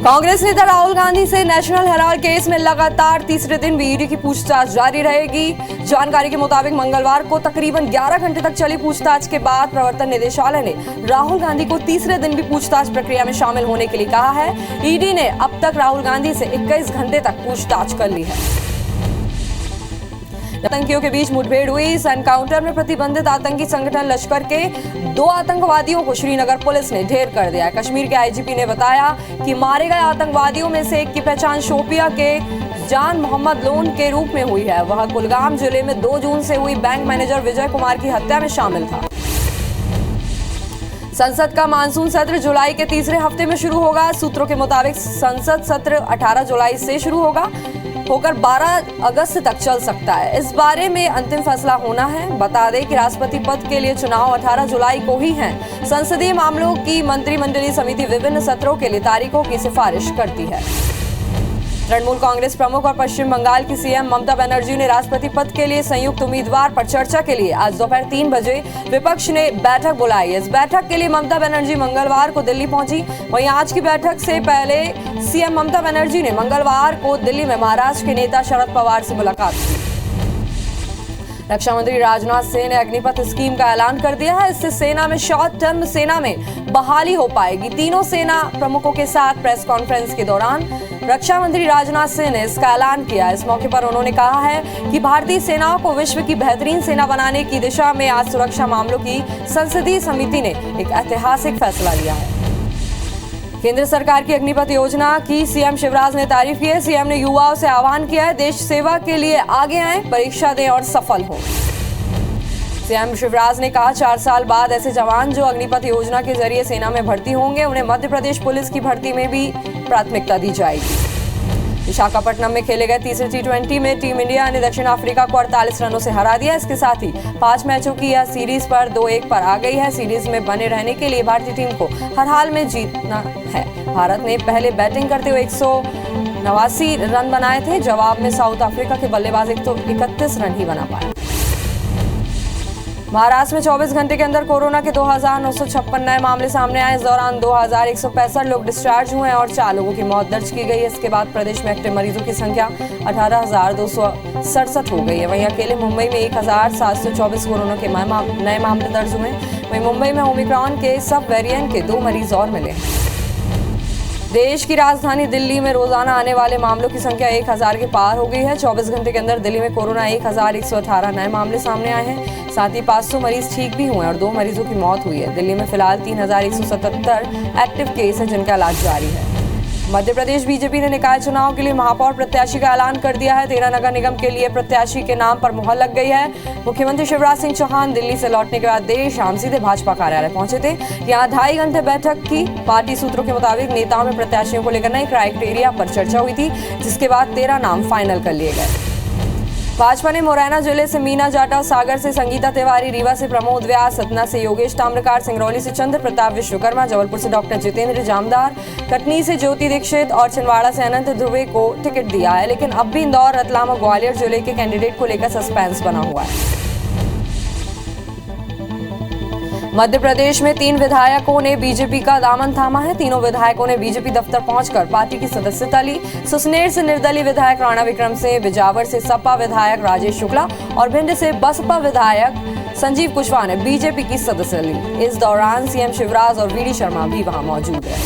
कांग्रेस नेता राहुल गांधी से national Herald case में लगातार तीसरे दिन भी ईडी की पूछताछ जारी रहेगी। जानकारी के मुताबिक मंगलवार को तकरीबन 11 घंटे तक चली पूछताछ के बाद प्रवर्तन निदेशालय ने राहुल गांधी को तीसरे दिन भी पूछताछ प्रक्रिया में शामिल होने के लिए कहा है। ईडी ने अब तक राहुल गांधी से 21 घंटे तक पूछताछ कर ली है। आतंकियों के बीच मुठभेड़ हुई। इस एनकाउंटर में प्रतिबंधित आतंकी संगठन लश्कर के 2 आतंकवादियों को श्रीनगर पुलिस ने ढेर कर दिया है। कश्मीर के आईजीपी ने बताया कि मारे गए आतंकवादियों में से एक की पहचान शोपिया के जान मोहम्मद लोन के रूप में हुई है। वह कुलगाम जिले में 2 जून से हुई बैंक मैनेजर विजय कुमार की हत्या में शामिल था। संसद का मानसून सत्र जुलाई के तीसरे हफ्ते में शुरू होगा। सूत्रों के मुताबिक संसद सत्र 18 जुलाई से शुरू होकर 12 अगस्त तक चल सकता है। इस बारे में अंतिम फैसला होना है। बता दें कि राष्ट्रपति पद के लिए चुनाव 18 जुलाई को ही हैं। संसदीय मामलों की मंत्रिमंडलीय समिति विभिन्न सत्रों के लिए तारीखों की सिफारिश करती है। तृणमूल कांग्रेस प्रमुख और पश्चिम बंगाल की सीएम ममता बनर्जी ने राष्ट्रपति पद के लिए संयुक्त उम्मीदवार पर चर्चा के लिए आज दोपहर 3 बजे विपक्ष ने बैठक बुलाई। इस बैठक के लिए ममता बनर्जी मंगलवार को दिल्ली पहुंची। वहीं आज की बैठक से पहले सीएम ममता बनर्जी ने मंगलवार को दिल्ली में महाराष्ट्र के नेता शरद पवार से मुलाकात की। रक्षा मंत्री राजनाथ सिंह ने अग्निपथ स्कीम का ऐलान कर दिया है। इससे सेना में शॉर्ट टर्म सेना में बहाली हो पाएगी। तीनों सेना प्रमुखों के साथ प्रेस कॉन्फ्रेंस के दौरान रक्षा मंत्री राजनाथ सिंह ने इसका ऐलान किया। इस मौके पर उन्होंने कहा है कि भारतीय सेनाओं को विश्व की बेहतरीन सेना बनाने की दिशा में आज सुरक्षा मामलों की संसदीय समिति ने एक ऐतिहासिक फैसला लिया है। केंद्र सरकार की अग्निपथ योजना की सीएम शिवराज ने तारीफ की है। सीएम ने युवाओं से आह्वान किया है, देश सेवा के लिए आगे आएं, परीक्षा दें और सफल हों। सीएम शिवराज ने कहा 4 साल बाद ऐसे जवान जो अग्निपथ योजना के जरिए सेना में भर्ती होंगे, उन्हें मध्य प्रदेश पुलिस की भर्ती में भी प्राथमिकता दी जाएगी। विशाखापट्टनम में खेले गए तीसरे T20 में टीम इंडिया ने दक्षिण अफ्रीका को 48 रनों से हरा दिया। इसके साथ ही 5 मैचों की यह सीरीज पर 2-1 पर आ गई है। सीरीज में बने रहने के लिए भारतीय टीम को हर हाल में जीतना है। भारत ने पहले बैटिंग करते हुए 189 रन बनाए थे। जवाब में साउथ अफ्रीका के बल्लेबाज 131 रन ही बना पाए। महाराष्ट्र में 24 घंटे के अंदर कोरोना के 2,956 नए मामले सामने आए। इस दौरान 2,165 लोग डिस्चार्ज हुए और 4 लोगों की मौत दर्ज की गई है। इसके बाद प्रदेश में एक्टिव मरीजों की संख्या 18,267 हो गई है। वहीं अकेले मुंबई में 1,724 कोरोना के नए मामले दर्ज हुए। वहीं मुंबई में ओमिक्रॉन के सब वेरिएंट के 2 मरीज और मिले। देश की राजधानी दिल्ली में रोजाना आने वाले मामलों की संख्या 1,000 के पार हो गई है। 24 घंटे के अंदर दिल्ली में कोरोना 1,118 नए मामले सामने आए हैं। साथ ही 500 मरीज ठीक भी हुए और 2 मरीजों की मौत हुई है। दिल्ली में फिलहाल 3,177 एक्टिव केस है जिनका इलाज जारी है। मध्य प्रदेश बीजेपी ने निकाय चुनाव के लिए महापौर प्रत्याशी का ऐलान कर दिया है। 13 नगर निगम के लिए प्रत्याशी के नाम पर मुहर लग गई है। मुख्यमंत्री शिवराज सिंह चौहान दिल्ली से लौटने के बाद देर शाम सीधे भाजपा कार्यालय पहुंचे थे। यहां 2.5 घंटे बैठक की। पार्टी सूत्रों के मुताबिक नेताओं में प्रत्याशियों को लेकर नए क्राइटेरिया पर चर्चा हुई थी, जिसके बाद 13 नाम फाइनल कर लिए गए। भाजपा ने मुरैना जिले से मीना जाटव, सागर से संगीता तिवारी, रीवा से प्रमोद व्यास, सतना से योगेश ताम्रकार, सिंगरौली से चंद्र प्रताप विश्वकर्मा, जबलपुर से डॉक्टर जितेंद्र जामदार, कटनी से ज्योति दीक्षित और छिंदवाड़ा से अनंत ध्रुवे को टिकट दिया है। लेकिन अब भी इंदौर, रतलाम और ग्वालियर जिले के कैंडिडेट को लेकर सस्पेंस बना हुआ है। मध्य प्रदेश में 3 विधायकों ने बीजेपी का दामन थामा है। तीनों विधायकों ने बीजेपी दफ्तर पहुंचकर पार्टी की सदस्यता ली। सुसनेर से निर्दलीय विधायक राणा विक्रम सिंह, बिजावर से सपा विधायक राजेश शुक्ला और भिंड से बसपा विधायक संजीव कुशवाहा ने बीजेपी की सदस्यता ली। इस दौरान सीएम शिवराज और वीडी शर्मा भी वहां मौजूद रहे।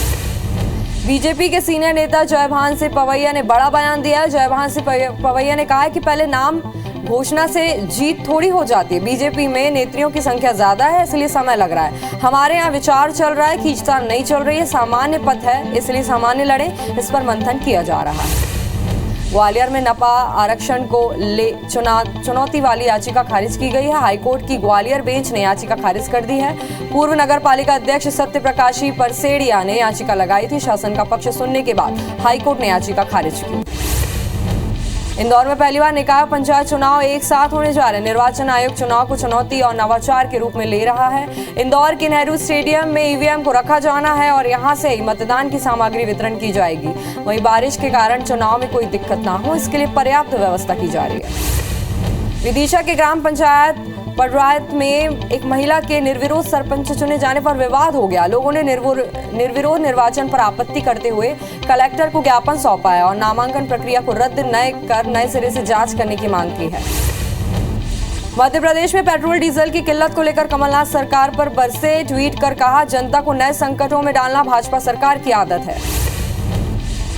बीजेपी के सीनियर नेता जयभान सिंह पवैया ने बड़ा बयान दिया है। जयभान सिंह पवैया ने कहा है कि पहले नाम घोषणा से जीत थोड़ी हो जाती है। बीजेपी में नेत्रियों की संख्या ज्यादा है, इसलिए समय लग रहा है। हमारे यहाँ विचार चल रहा है, खींचतान नहीं चल रही है। सामान्य पथ है, इसलिए सामान्य लड़े, इस पर मंथन किया जा रहा है। ग्वालियर में नपा आरक्षण को ले चुनौती वाली याचिका खारिज की गई है। हाईकोर्ट की ग्वालियर बेंच ने याचिका खारिज कर दी है। पूर्व नगर पालिका अध्यक्ष सत्यप्रकाशी परसेड़िया ने याचिका लगाई थी। शासन का पक्ष सुनने के बाद हाईकोर्ट ने याचिका खारिज की। इंदौर में पहली बार निकाय पंचायत चुनाव एक साथ होने जा रहे हैं। निर्वाचन आयोग चुनाव को चुनौती और नवाचार के रूप में ले रहा है। इंदौर के नेहरू स्टेडियम में ईवीएम को रखा जाना है और यहां से ही मतदान की सामग्री वितरण की जाएगी। वहीं बारिश के कारण चुनाव में कोई दिक्कत ना हो, इसके लिए पर्याप्त व्यवस्था की जा रही है। विदिशा के ग्राम पंचायत पटरायत में एक महिला के निर्विरोध सरपंच चुने जाने पर विवाद हो गया। लोगों ने निर्विरोध निर्वाचन पर आपत्ति करते हुए कलेक्टर को ज्ञापन सौंपा है और नामांकन प्रक्रिया को रद्द नए सिरे से जांच करने की मांग की है। मध्य प्रदेश में पेट्रोल डीजल की किल्लत को लेकर कमलनाथ सरकार पर बरसे। ट्वीट कर कहा, जनता को नए संकटों में डालना भाजपा सरकार की आदत है।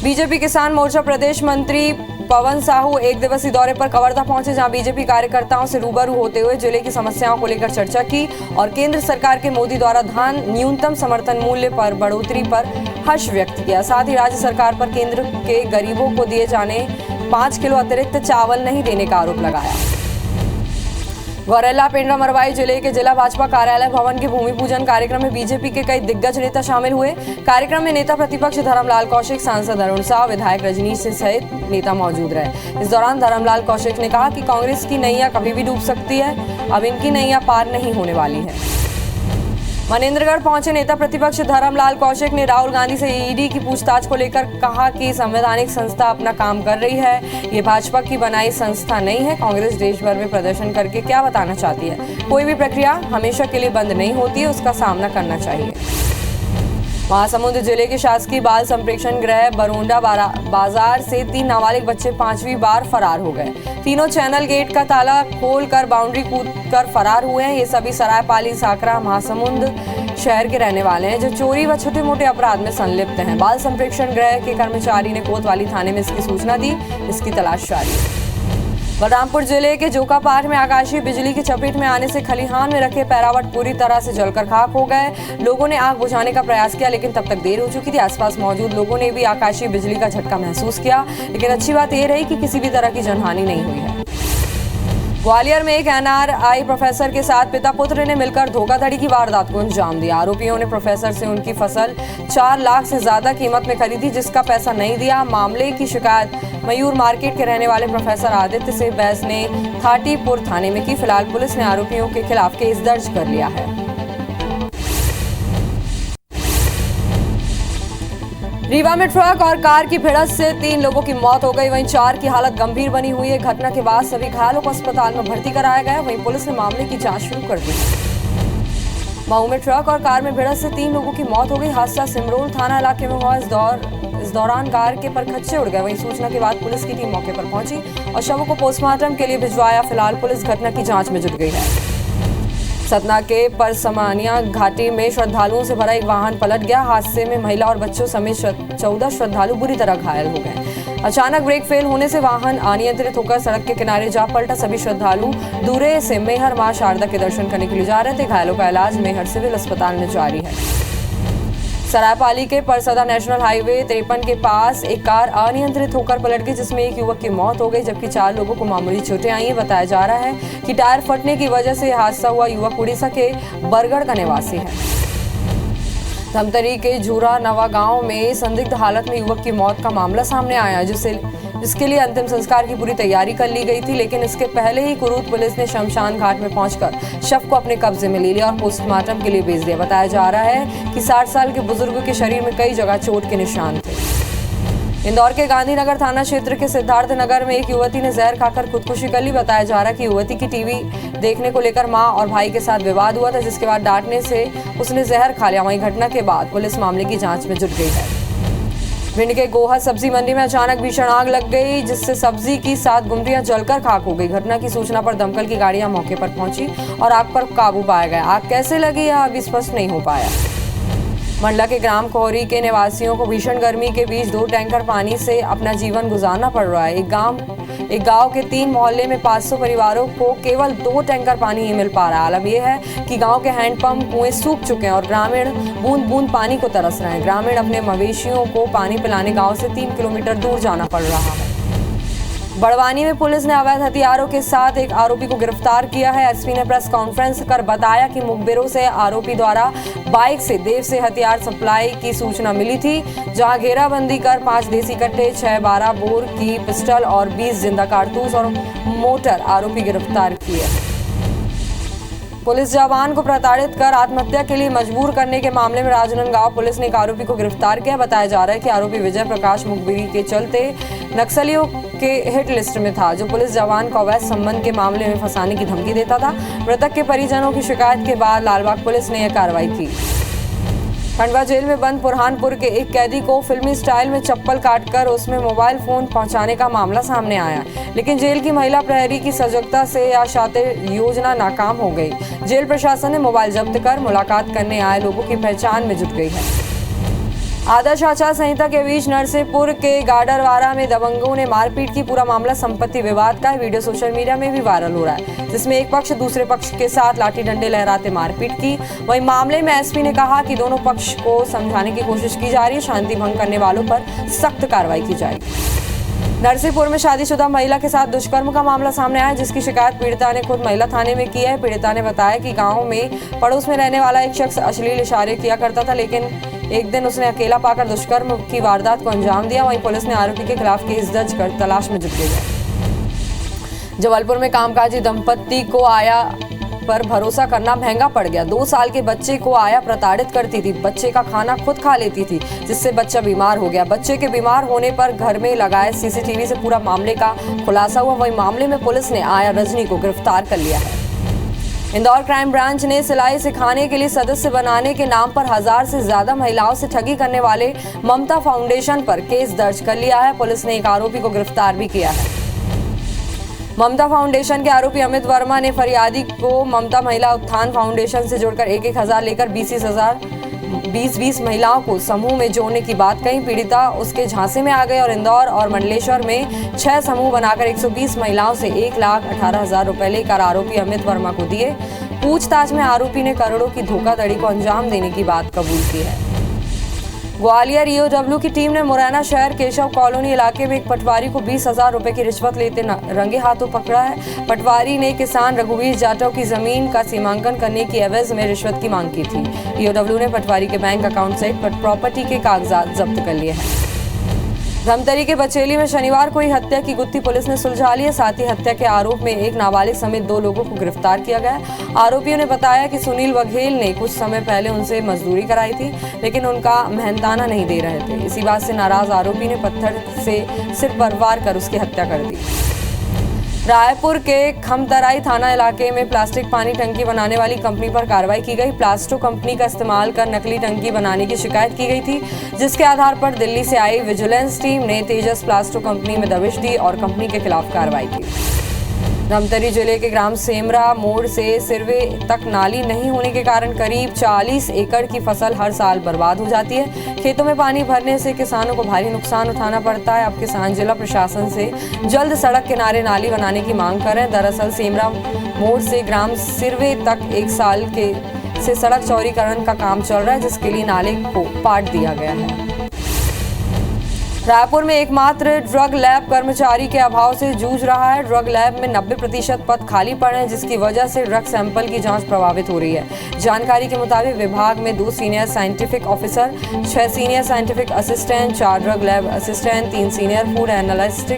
बीजेपी किसान मोर्चा प्रदेश मंत्री पवन साहू एक दिवसीय दौरे पर कवर्धा पहुंचे, जहां बीजेपी कार्यकर्ताओं से रूबरू होते हुए जिले की समस्याओं को लेकर चर्चा की और केंद्र सरकार के मोदी द्वारा धान न्यूनतम समर्थन मूल्य पर बढ़ोतरी पर हर्ष व्यक्त किया। साथ ही राज्य सरकार पर केंद्र के गरीबों को दिए जाने 5 किलो अतिरिक्त चावल नहीं देने का आरोप लगाया। गौरेला पेंड्रा मरवाई जिले के जिला भाजपा कार्यालय भवन के भूमि पूजन कार्यक्रम में बीजेपी के कई दिग्गज नेता शामिल हुए। कार्यक्रम में नेता प्रतिपक्ष धर्मलाल कौशिक, सांसद अरुण साह, विधायक रजनीश सिंह सहित नेता मौजूद रहे। इस दौरान धर्मलाल कौशिक ने कहा कि कांग्रेस की नैया कभी भी डूब सकती है, अब इनकी नैया पार नहीं होने वाली है। मनेंद्रगढ़ पहुंचे नेता प्रतिपक्ष धर्मलाल कौशिक ने राहुल गांधी से ईडी की पूछताछ को लेकर कहा कि संवैधानिक संस्था अपना काम कर रही है, ये भाजपा की बनाई संस्था नहीं है। कांग्रेस देश भर में प्रदर्शन करके क्या बताना चाहती है? कोई भी प्रक्रिया हमेशा के लिए बंद नहीं होती है, उसका सामना करना चाहिए। महासमुंद जिले के शासकीय बाल संप्रेक्षण गृह बरोंडा बाजार से 3 नाबालिग बच्चे 5वीं बार फरार हो गए। तीनों चैनल गेट का ताला खोलकर बाउंड्री कूदकर फरार हुए हैं। ये सभी सरायपाली, साकरा, महासमुंद शहर के रहने वाले हैं, जो चोरी व छोटे मोटे अपराध में संलिप्त हैं। बाल संप्रेक्षण गृह के कर्मचारी ने कोतवाली थाने में इसकी सूचना दी, इसकी तलाश जारी है। बलरामपुर जिले के जोकापाट में आकाशीय बिजली की चपेट में आने से खलिहान में रखे पैरावट पूरी तरह से जलकर खाक हो गए। लोगों ने आग बुझाने का प्रयास किया, लेकिन तब तक देर हो चुकी थी। आसपास मौजूद लोगों ने भी आकाशीय बिजली का झटका महसूस किया, लेकिन अच्छी बात यह रही कि किसी भी तरह की जनहानि नहीं हुई है। ग्वालियर में एक एनआरआई प्रोफेसर के साथ पिता पुत्र ने मिलकर धोखाधड़ी की वारदात को अंजाम दिया। आरोपियों ने प्रोफेसर से उनकी फसल 4 लाख से ज्यादा कीमत में खरीदी, जिसका पैसा नहीं दिया। मामले की शिकायत मयूर मार्केट के रहने वाले प्रोफेसर आदित्य सिंह बैस ने थाटीपुर थाने में की। फिलहाल पुलिस ने आरोपियों के खिलाफ केस दर्ज कर लिया है। रीवा में ट्रक और कार की भिड़ंत से 3 लोगों की मौत हो गई, वहीं 4 की हालत गंभीर बनी हुई है। घटना के बाद सभी घायलों को अस्पताल में भर्ती कराया गया। वहीं पुलिस ने मामले की जांच शुरू कर दी। मऊ में ट्रक और कार में भिड़ंत से 3 लोगों की मौत हो गई। हादसा सिमरोल थाना इलाके में हुआ। इस दौरान कार के परखच्चे उड़ गए। वहीं सूचना के बाद पुलिस की टीम मौके पर पहुंची और शवों को पोस्टमार्टम के लिए भिजवाया। फिलहाल पुलिस घटना की जाँच में जुट गई है। सतना के परसमानिया घाटी में श्रद्धालुओं से भरा एक वाहन पलट गया। हादसे में महिला और बच्चों समेत 14 श्रद्धालु बुरी तरह घायल हो गए। अचानक ब्रेक फेल होने से वाहन अनियंत्रित होकर सड़क के किनारे जा पलटा। सभी श्रद्धालु दूरे से मेहर मां शारदा के दर्शन करने के लिए जा रहे थे। घायलों का इलाज मेहर सिविल अस्पताल में जारी है। सरायपाली के परसदा नेशनल हाईवे 53 के पास एक कार अनियंत्रित होकर पलट गई, जिसमें एक युवक की मौत हो गई, जबकि 4 लोगों को मामूली चोटें आई हैं। बताया जा रहा है कि टायर फटने की वजह से हादसा हुआ। युवक उड़ीसा के बरगढ़ का निवासी है। धमतरी के झूरा नवा गांव में संदिग्ध हालत में युवक की मौत का मामला सामने आया, जिसके लिए अंतिम संस्कार की पूरी तैयारी कर ली गई थी, लेकिन इसके पहले ही कुरूद पुलिस ने शमशान घाट में पहुंचकर शव को अपने कब्जे में ले लिया और पोस्टमार्टम के लिए भेज दिया। बताया जा रहा है कि 60 साल के बुजुर्ग के शरीर में कई जगह चोट के निशान थे। इंदौर के गांधीनगर थाना क्षेत्र के सिद्धार्थ नगर में एक युवती ने जहर खाकर खुदकुशी कर ली। बताया जा रहा है कि युवती की टीवी देखने को लेकर मां और भाई के साथ विवाद हुआ था, जिसके बाद डांटने से उसने जहर खा लिया। वहीं घटना के बाद पुलिस मामले की जांच में जुट गई है। भिंड के गोहा सब्जी मंडी में अचानक भीषण आग लग गई, जिससे सब्जी की 7 गुमटियां जलकर खाक हो गई। घटना की सूचना पर दमकल की गाड़ियां मौके पर पहुंची और आग पर काबू पाया गया। आग कैसे लगी यह अभी स्पष्ट नहीं हो पाया। मंडला के ग्राम कोहरी के निवासियों को भीषण गर्मी के बीच 2 टैंकर पानी से अपना जीवन गुजारना पड़ रहा है। एक गांव के 3 मोहल्ले में 500 परिवारों को केवल 2 टैंकर पानी ही मिल पा रहा है। हालांकि यह है कि गांव के हैंडपंप कुएं सूख चुके हैं और ग्रामीण बूंद बूंद पानी को तरस रहे हैं। ग्रामीण अपने मवेशियों को पानी पिलाने गांव से 3 किलोमीटर दूर जाना पड़ रहा है। बड़वानी में पुलिस ने अवैध हथियारों के साथ एक आरोपी को गिरफ्तार किया है। एसपी ने प्रेस कॉन्फ्रेंस कर बताया कि मुखबिरों से आरोपी द्वारा बाइक से देव से हथियार सप्लाई की सूचना मिली थी, जहां घेराबंदी कर 5 देसी कट्टे, 6-12 बोर की पिस्टल और 20 जिंदा कारतूस और मोटर आरोपी गिरफ्तार किए। पुलिस जवान को प्रताड़ित कर आत्महत्या के लिए मजबूर करने के मामले में राजनांदगांव पुलिस ने एक आरोपी को गिरफ्तार किया। बताया जा रहा है कि आरोपी विजय प्रकाश मुखबिरी के चलते नक्सलियों के हिट लिस्ट में था, जो पुलिस जवान को अवैध संबंध के मामले में फंसाने की धमकी देता था। मृतक के परिजनों की शिकायत के बाद लालबाग पुलिस ने यह कार्रवाई की। खंडवा जेल में बंद बुरहानपुर के एक कैदी को फिल्मी स्टाइल में चप्पल काटकर उसमें मोबाइल फोन पहुंचाने का मामला सामने आया, लेकिन जेल की महिला प्रहरी की सजगता से यह शातिर योजना नाकाम हो गई। जेल प्रशासन ने मोबाइल जब्त कर मुलाकात करने आए लोगों की पहचान में जुट गई है। आदर्श आचार संहिता के बीच नरसिंहपुर के गाडरवारा में दबंगों ने मारपीट की। पूरा मामला संपत्ति विवाद का है। वीडियो सोशल मीडिया में भी वायरल हो रहा है, जिसमें एक पक्ष दूसरे पक्ष के साथ लाठी डंडे लहराते मारपीट की। वहीं मामले में एसपी ने कहा कि दोनों पक्ष को समझाने की कोशिश की जा रही है, शांति भंग करने वालों पर सख्त कार्रवाई की जाएगी। नरसिंहपुर में शादीशुदा महिला के साथ दुष्कर्म का मामला सामने आया, जिसकी शिकायत पीड़िता ने खुद महिला थाने में की है। पीड़िता ने बताया कि गांव में पड़ोस में रहने वाला एक शख्स अश्लील इशारे किया करता था, लेकिन एक दिन उसने अकेला पाकर दुष्कर्म की वारदात को अंजाम दिया। वहीं पुलिस ने आरोपी के खिलाफ केस दर्ज कर तलाश में जुट गई है। जबलपुर में कामकाजी दंपत्ति को आया पर भरोसा करना महंगा पड़ गया। 2 साल के बच्चे को आया प्रताड़ित करती थी, बच्चे का खाना खुद खा लेती थी, जिससे बच्चा बीमार हो गया। बच्चे के बीमार होने पर घर में लगाए सीसीटीवी से पूरा मामले का खुलासा हुआ। वहीं मामले में पुलिस ने आया रजनी को गिरफ्तार कर लिया है। इंदौर क्राइम ब्रांच ने सिलाई सिखाने के लिए सदस्य बनाने के नाम पर 1000 से ज्यादा महिलाओं से ठगी करने वाले ममता फाउंडेशन पर केस दर्ज कर लिया है। पुलिस ने एक आरोपी को गिरफ्तार भी किया है। ममता फाउंडेशन के आरोपी अमित वर्मा ने फरियादी को ममता महिला उत्थान फाउंडेशन से जोड़कर 1-1 हजार लेकर 20 महिलाओं को समूह में जोड़ने की बात कही। पीड़िता उसके झांसे में आ गई और इंदौर और मंडलेश्वर में 6 समूह बनाकर 120 महिलाओं से 1,18,000 रुपए लेकर आरोपी अमित वर्मा को दिए। पूछताछ में आरोपी ने करोड़ों की धोखाधड़ी को अंजाम देने की बात कबूल की है। ग्वालियर ईओडब्ल्यू की टीम ने मुरैना शहर केशव कॉलोनी इलाके में एक पटवारी को 20,000 रुपए की रिश्वत लेते रंगे हाथों पकड़ा है। पटवारी ने किसान रघुवीर जाटव की जमीन का सीमांकन करने की एवज में रिश्वत की मांग की थी। ईओडब्ल्यू ने पटवारी के बैंक अकाउंट सहित प्रॉपर्टी के कागजात जब्त कर लिए हैं। धमतरी के बचेली में शनिवार को ही हत्या की गुत्थी पुलिस ने सुलझा ली है। साथ ही हत्या के आरोप में एक नाबालिग समेत 2 लोगों को गिरफ्तार किया गया है। आरोपियों ने बताया कि सुनील बघेल ने कुछ समय पहले उनसे मजदूरी कराई थी, लेकिन उनका मेहनताना नहीं दे रहे थे। इसी बात से नाराज आरोपी ने पत्थर से सिर पर वार कर उसकी हत्या कर दी। रायपुर के खमतराई थाना इलाके में प्लास्टिक पानी टंकी बनाने वाली कंपनी पर कार्रवाई की गई। प्लास्टो कंपनी का इस्तेमाल कर नकली टंकी बनाने की शिकायत की गई थी, जिसके आधार पर दिल्ली से आई विजिलेंस टीम ने तेजस प्लास्टो कंपनी में दबिश दी और कंपनी के खिलाफ कार्रवाई की। धमतरी जिले के ग्राम सेमरा मोड़ से सिरवे तक नाली नहीं होने के कारण करीब 40 एकड़ की फसल हर साल बर्बाद हो जाती है। खेतों में पानी भरने से किसानों को भारी नुकसान उठाना पड़ता है। अब किसान जिला प्रशासन से जल्द सड़क किनारे नाली बनाने की मांग कर रहे हैं। दरअसल सेमरा मोड़ से ग्राम सिरवे तक 1 साल से सड़क चौड़ीकरण का काम चल रहा है, जिसके लिए नाले को पाट दिया गया है। रायपुर में एकमात्र ड्रग लैब कर्मचारी के अभाव से जूझ रहा है। ड्रग लैब में 90% पद खाली पड़े हैं, जिसकी वजह से ड्रग सैंपल की जांच प्रभावित हो रही है। जानकारी के मुताबिक विभाग में 2 senior scientific officer, 6 senior scientific assistant, 4 drug lab assistant, 3 senior food analyst,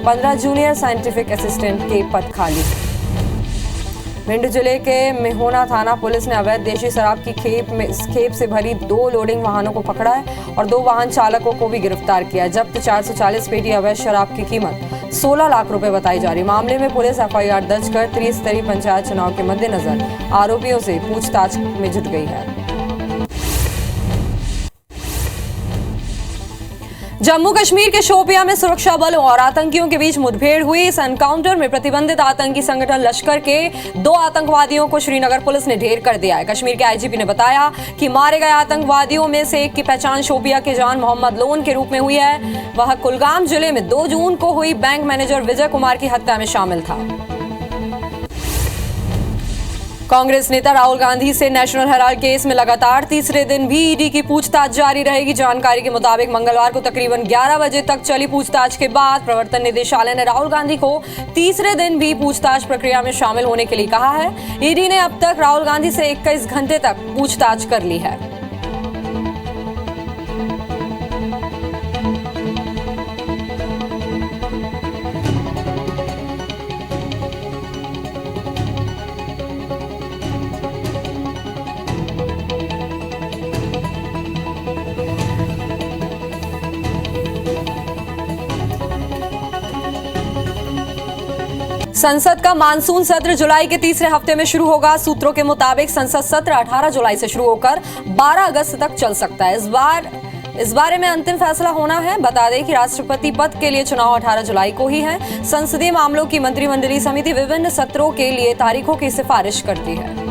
15 junior scientific assistant के पद खाली। भिंड जिले के मेहोना थाना पुलिस ने अवैध देशी शराब की खेप से भरी 2 लोडिंग वाहनों को पकड़ा है और 2 वाहन चालकों को भी गिरफ्तार किया। जब्त 440 पेटी अवैध शराब की कीमत 16 लाख रुपए बताई जा रही। मामले में पुलिस FIR दर्ज कर त्रिस्तरीय पंचायत चुनाव के मद्देनजर आरोपियों से पूछताछ में जुट गई है। जम्मू कश्मीर के शोपियां में सुरक्षा बलों और आतंकियों के बीच मुठभेड़ हुई। इस एनकाउंटर में प्रतिबंधित आतंकी संगठन लश्कर के 2 आतंकवादियों को श्रीनगर पुलिस ने ढेर कर दिया है। कश्मीर के IGP ने बताया कि मारे गए आतंकवादियों में से एक की पहचान शोपिया के जवान मोहम्मद लोन के रूप में हुई है। वह कुलगाम जिले में 2 जून को हुई बैंक मैनेजर विजय कुमार की हत्या में शामिल था। कांग्रेस नेता राहुल गांधी से नेशनल हेराल्ड केस में लगातार तीसरे दिन भी ईडी की पूछताछ जारी रहेगी। जानकारी के मुताबिक मंगलवार को तकरीबन 11 बजे तक चली पूछताछ के बाद प्रवर्तन निदेशालय ने राहुल गांधी को तीसरे दिन भी पूछताछ प्रक्रिया में शामिल होने के लिए कहा है। ईडी ने अब तक राहुल गांधी से 21 घंटे तक पूछताछ कर ली है। संसद का मानसून सत्र जुलाई के तीसरे हफ्ते में शुरू होगा। सूत्रों के मुताबिक संसद सत्र 18 जुलाई से शुरू होकर 12 अगस्त तक चल सकता है। इस बारे में अंतिम फैसला होना है। बता दें कि राष्ट्रपति पद के लिए चुनाव 18 जुलाई को ही है। संसदीय मामलों की मंत्रिमंडलीय समिति विभिन्न सत्रों के लिए तारीखों की सिफारिश करती है।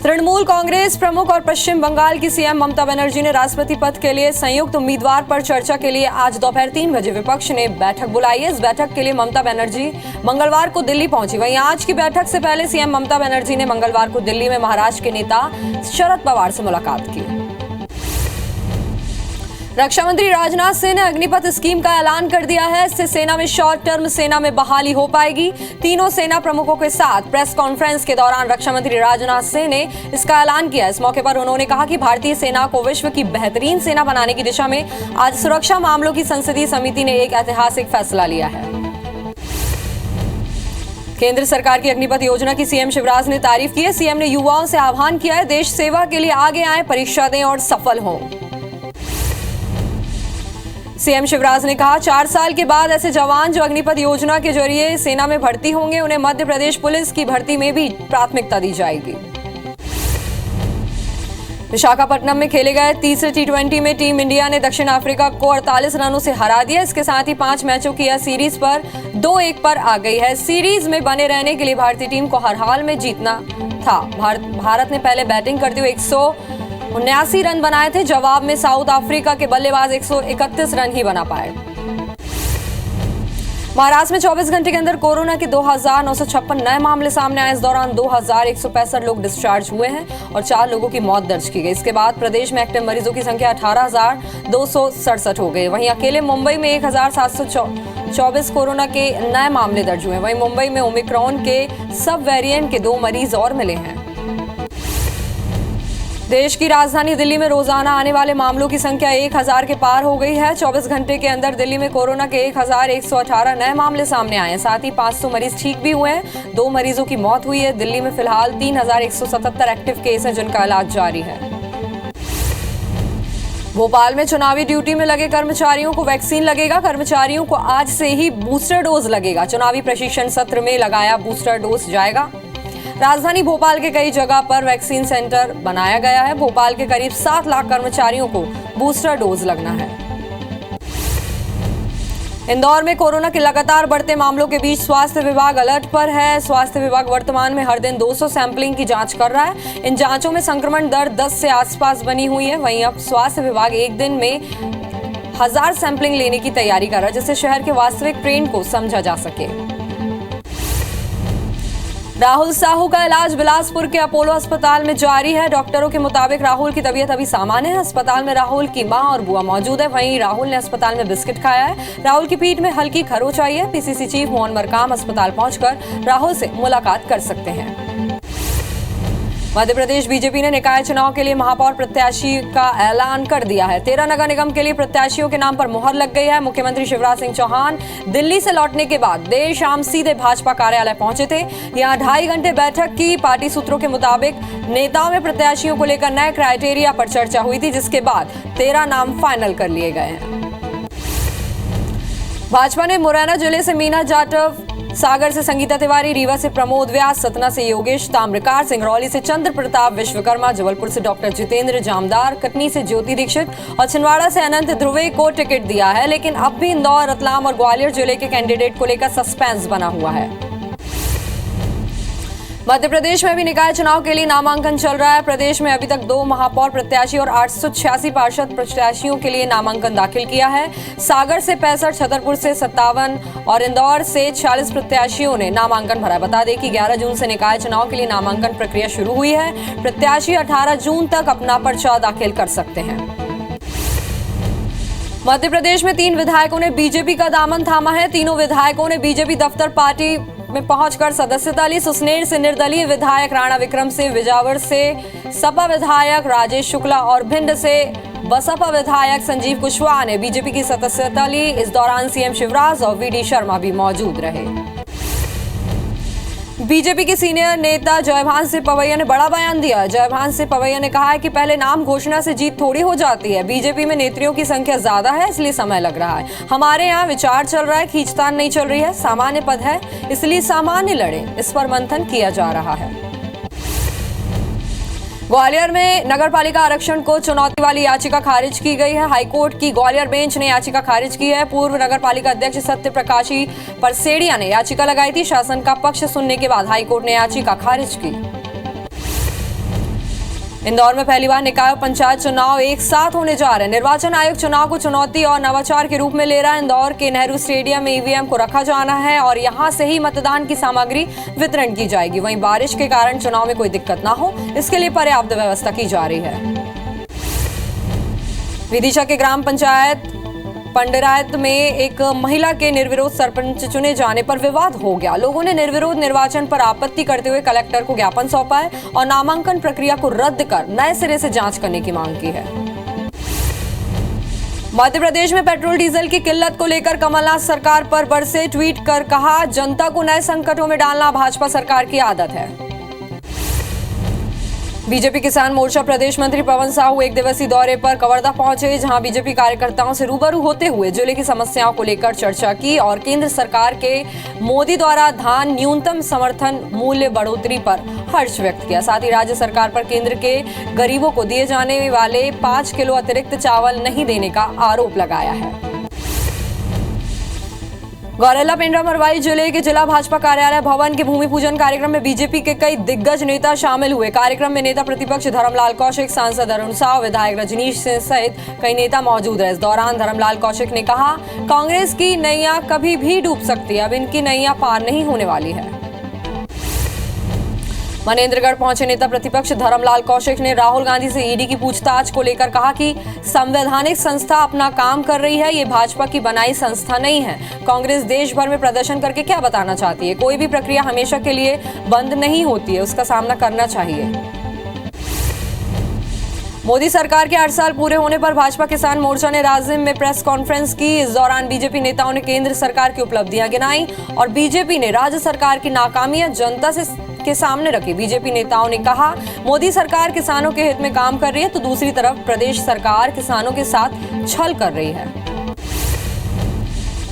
तृणमूल कांग्रेस प्रमुख और पश्चिम बंगाल की सीएम ममता बनर्जी ने राष्ट्रपति पद के लिए संयुक्त उम्मीदवार पर चर्चा के लिए आज दोपहर 3 बजे विपक्ष ने बैठक बुलाई है। इस बैठक के लिए ममता बनर्जी मंगलवार को दिल्ली पहुंची। वहीं आज की बैठक से पहले सीएम ममता बनर्जी ने मंगलवार को दिल्ली में महाराष्ट्र के नेता शरद पवार से मुलाकात की। रक्षा मंत्री राजनाथ सिंह ने अग्निपथ स्कीम का ऐलान कर दिया है। इससे सेना में शॉर्ट टर्म सेना में बहाली हो पाएगी। तीनों सेना प्रमुखों के साथ प्रेस कॉन्फ्रेंस के दौरान रक्षा मंत्री राजनाथ सिंह ने इसका ऐलान किया। इस मौके पर उन्होंने कहा कि भारतीय सेना को विश्व की बेहतरीन सेना बनाने की दिशा में आज सुरक्षा मामलों की संसदीय समिति ने एक ऐतिहासिक फैसला लिया है। केंद्र सरकार की अग्निपथ योजना की सीएम शिवराज ने तारीफ की है। सीएम ने युवाओं से आह्वान किया है, देश सेवा के लिए आगे आए, परीक्षा दें और सफल हों। सीएम शिवराज ने कहा, 4 साल के बाद ऐसे जवान जो अग्निपथ योजना के जरिए सेना में भर्ती होंगे, उन्हें मध्य प्रदेश पुलिस की भर्ती में भी प्राथमिकता दी जाएगी। विशाखापट्टनम में खेले गए तीसरे T20 में टीम इंडिया ने दक्षिण अफ्रीका को 48 रनों से हरा दिया। इसके साथ ही 5 मैचों की यह सीरीज पर 2-1 पर आ गई है। सीरीज में बने रहने के लिए भारतीय टीम को हर हाल में जीतना था। भारत ने पहले बैटिंग करते हुए 179 रन बनाए थे। जवाब में साउथ अफ्रीका के बल्लेबाज 131 रन ही बना पाए। महाराष्ट्र में 24 घंटे के अंदर कोरोना के 2,956 नए मामले सामने आए। इस दौरान 2,165 लोग डिस्चार्ज हुए हैं और 4 लोगों की मौत दर्ज की गई। इसके बाद प्रदेश में एक्टिव मरीजों की संख्या 18,267 हो गई। वहीं अकेले मुंबई में 1,724 कोरोना के नए मामले दर्ज हुए। वहीं मुंबई में ओमिक्रॉन के सब वेरिएंट के 2 मरीज और मिले हैं। देश की राजधानी दिल्ली में रोजाना आने वाले मामलों की संख्या 1,000 के पार हो गई है। 24 घंटे के अंदर दिल्ली में कोरोना के 1,118 नए मामले सामने आए हैं। साथ ही 500 मरीज ठीक भी हुए हैं। 2 मरीजों की मौत हुई है। दिल्ली में फिलहाल 3,177 एक्टिव केस हैं जिनका इलाज जारी है। भोपाल में चुनावी ड्यूटी में लगे कर्मचारियों को वैक्सीन लगेगा। कर्मचारियों को आज से ही बूस्टर डोज लगेगा। चुनावी प्रशिक्षण सत्र में लगाया बूस्टर डोज जाएगा। राजधानी भोपाल के कई जगह पर वैक्सीन सेंटर बनाया गया है। भोपाल के करीब 7 लाख कर्मचारियों को बूस्टर डोज लगना है। इंदौर में कोरोना के लगातार बढ़ते मामलों के बीच स्वास्थ्य विभाग अलर्ट पर है। स्वास्थ्य विभाग वर्तमान में हर दिन 200 सैंपलिंग की जांच कर रहा है। इन जांचों में संक्रमण दर 10 से आसपास बनी हुई है। वहीं अब स्वास्थ्य विभाग एक दिन में 1000 सैंपलिंग लेने की तैयारी कर रहा है, जिससे शहर के वास्तविक ट्रेंड को समझा जा सके। राहुल साहू का इलाज बिलासपुर के अपोलो अस्पताल में जारी है। डॉक्टरों के मुताबिक राहुल की तबीयत अभी सामान्य है। अस्पताल में राहुल की मां और बुआ मौजूद है। वहीं राहुल ने अस्पताल में बिस्किट खाया है। राहुल की पीठ में हल्की खरोंच आई है। पीसीसी चीफ मोहन मरकाम अस्पताल पहुंचकर राहुल से मुलाकात कर सकते हैं। मध्य प्रदेश बीजेपी ने निकाय चुनाव के लिए महापौर प्रत्याशी का ऐलान कर दिया है। 13 नगर निगम के लिए प्रत्याशियों के नाम पर मुहर लग गई है। मुख्यमंत्री शिवराज सिंह चौहान दिल्ली से लौटने के बाद देर शाम सीधे भाजपा कार्यालय पहुंचे थे। यहां 2.5 घंटे बैठक की। पार्टी सूत्रों के मुताबिक नेताओं में प्रत्याशियों को लेकर नए क्राइटेरिया पर चर्चा हुई थी, जिसके बाद 13 नाम फाइनल कर लिए गए हैं। भाजपा ने मुरैना जिले से मीना जाटव, सागर से संगीता तिवारी, रीवा से प्रमोद व्यास, सतना से योगेश ताम्रकार, सिंगरौली से चंद्र प्रताप विश्वकर्मा, जबलपुर से डॉक्टर जितेंद्र जामदार, कटनी से ज्योति दीक्षित और छिंदवाड़ा से अनंत ध्रुवे को टिकट दिया है। लेकिन अब भी इंदौर, रतलाम और ग्वालियर जिले के कैंडिडेट को लेकर सस्पेंस बना हुआ है। मध्य प्रदेश में भी निकाय चुनाव के लिए नामांकन चल रहा है। प्रदेश में अभी तक 2 महापौर प्रत्याशी और 886 पार्षद प्रत्याशियों के लिए नामांकन दाखिल किया है। सागर से 65, छतरपुर से 57 और इंदौर से 46 प्रत्याशियों ने नामांकन भरा। बता दें कि 11 जून से निकाय चुनाव के लिए नामांकन प्रक्रिया शुरू हुई है। प्रत्याशी 18 जून तक अपना पर्चा दाखिल कर सकते हैं। मध्य प्रदेश में 3 विधायकों ने बीजेपी का दामन थामा है। तीनों विधायकों ने बीजेपी दफ्तर पार्टी में पहुंचकर सदस्यता ली। सुसनेर से निर्दलीय विधायक राणा विक्रम सिंह, विजावर से सपा विधायक राजेश शुक्ला और भिंड से बसपा विधायक संजीव कुशवाहा ने बीजेपी की सदस्यता ली। इस दौरान सीएम शिवराज और वीडी शर्मा भी मौजूद रहे। बीजेपी के सीनियर नेता जयभान सिंह पवैया ने बड़ा बयान दिया। जयभान सिंह पवैया ने कहा है कि पहले नाम घोषणा से जीत थोड़ी हो जाती है। बीजेपी में नेत्रियों की संख्या ज्यादा है, इसलिए समय लग रहा है। हमारे यहाँ विचार चल रहा है, खींचतान नहीं चल रही है। सामान्य पद है, इसलिए सामान्य लड़े, इस पर मंथन किया जा रहा है। ग्वालियर में नगरपालिका आरक्षण को चुनौती वाली याचिका खारिज की गई है। हाईकोर्ट की ग्वालियर बेंच ने याचिका खारिज की है। पूर्व नगरपालिका अध्यक्ष सत्य प्रकाशी परसेड़िया ने याचिका लगाई थी। शासन का पक्ष सुनने के बाद हाईकोर्ट ने याचिका खारिज की। इंदौर में पहली बार निकाय और पंचायत चुनाव एक साथ होने जा रहे हैं। निर्वाचन आयोग चुनाव को चुनौती और नवाचार के रूप में ले रहा है। इंदौर के नेहरू स्टेडियम में ईवीएम को रखा जाना है और यहां से ही मतदान की सामग्री वितरण की जाएगी। वहीं बारिश के कारण चुनाव में कोई दिक्कत ना हो, इसके लिए पर्याप्त व्यवस्था की जा रही है। विदिशा के ग्राम पंचायत पंडरायत में एक महिला के निर्विरोध सरपंच चुने जाने पर विवाद हो गया। लोगों ने निर्विरोध निर्वाचन पर आपत्ति करते हुए कलेक्टर को ज्ञापन सौंपा है और नामांकन प्रक्रिया को रद्द कर नए सिरे से जांच करने की मांग की है। मध्य प्रदेश में पेट्रोल डीजल की किल्लत को लेकर कमलनाथ सरकार पर बरसे ट्वीट कर कहा, जनता को नए संकटों में डालना भाजपा सरकार की आदत है। बीजेपी किसान मोर्चा प्रदेश मंत्री पवन साहू एक दिवसीय दौरे पर कवर्धा पहुंचे, जहां बीजेपी कार्यकर्ताओं से रूबरू होते हुए जिले की समस्याओं को लेकर चर्चा की और केंद्र सरकार के मोदी द्वारा धान न्यूनतम समर्थन मूल्य बढ़ोतरी पर हर्ष व्यक्त किया। साथ ही राज्य सरकार पर केंद्र के गरीबों को दिए जाने वाले 5 किलो अतिरिक्त चावल नहीं देने का आरोप लगाया है। गौरेला पेंड्रा मरवाई जिले के जिला भाजपा कार्यालय भवन के भूमि पूजन कार्यक्रम में बीजेपी के कई दिग्गज नेता शामिल हुए। कार्यक्रम में नेता प्रतिपक्ष धर्मलाल कौशिक, सांसद अरुण साव, विधायक रजनीश सिंह सहित कई नेता मौजूद रहे। इस दौरान धर्मलाल कौशिक ने कहा, कांग्रेस की नैया कभी भी डूब सकती है, अब इनकी नैया पार नहीं होने वाली है। मनेंद्रगढ़ पहुंचे नेता प्रतिपक्ष धर्मलाल कौशिक ने राहुल गांधी से ईडी की पूछताछ को लेकर कहा कि संवैधानिक संस्था अपना काम कर रही है, ये भाजपा की बनाई संस्था नहीं है। कांग्रेस देश भर में प्रदर्शन करके क्या बताना चाहती है? कोई भी प्रक्रिया हमेशा के लिए बंद नहीं होती है, उसका सामना करना चाहिए। मोदी सरकार के 8 साल पूरे होने पर भाजपा किसान मोर्चा ने राजिम में प्रेस कॉन्फ्रेंस की। इस दौरान बीजेपी नेताओं ने केंद्र सरकार की उपलब्धियां गिनाई और बीजेपी ने राज्य सरकार की नाकामियां जनता के सामने रखी। बीजेपी नेताओं ने कहा, मोदी सरकार किसानों के हित में काम कर रही है तो दूसरी तरफ प्रदेश सरकार किसानों के साथ छल कर रही है।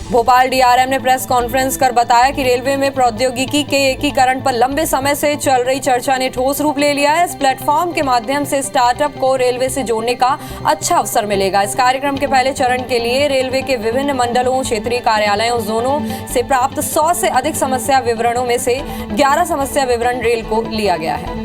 भोपाल डीआरएम ने प्रेस कॉन्फ्रेंस कर बताया कि रेलवे में प्रौद्योगिकी के एकीकरण पर लंबे समय से चल रही चर्चा ने ठोस रूप ले लिया है। इस प्लेटफॉर्म के माध्यम से स्टार्टअप को रेलवे से जोड़ने का अच्छा अवसर मिलेगा। इस कार्यक्रम के पहले चरण के लिए रेलवे के विभिन्न मंडलों, क्षेत्रीय कार्यालयों, जोनों से प्राप्त 100 से अधिक समस्या विवरणों में से 11 समस्या विवरण रेल को लिया गया है।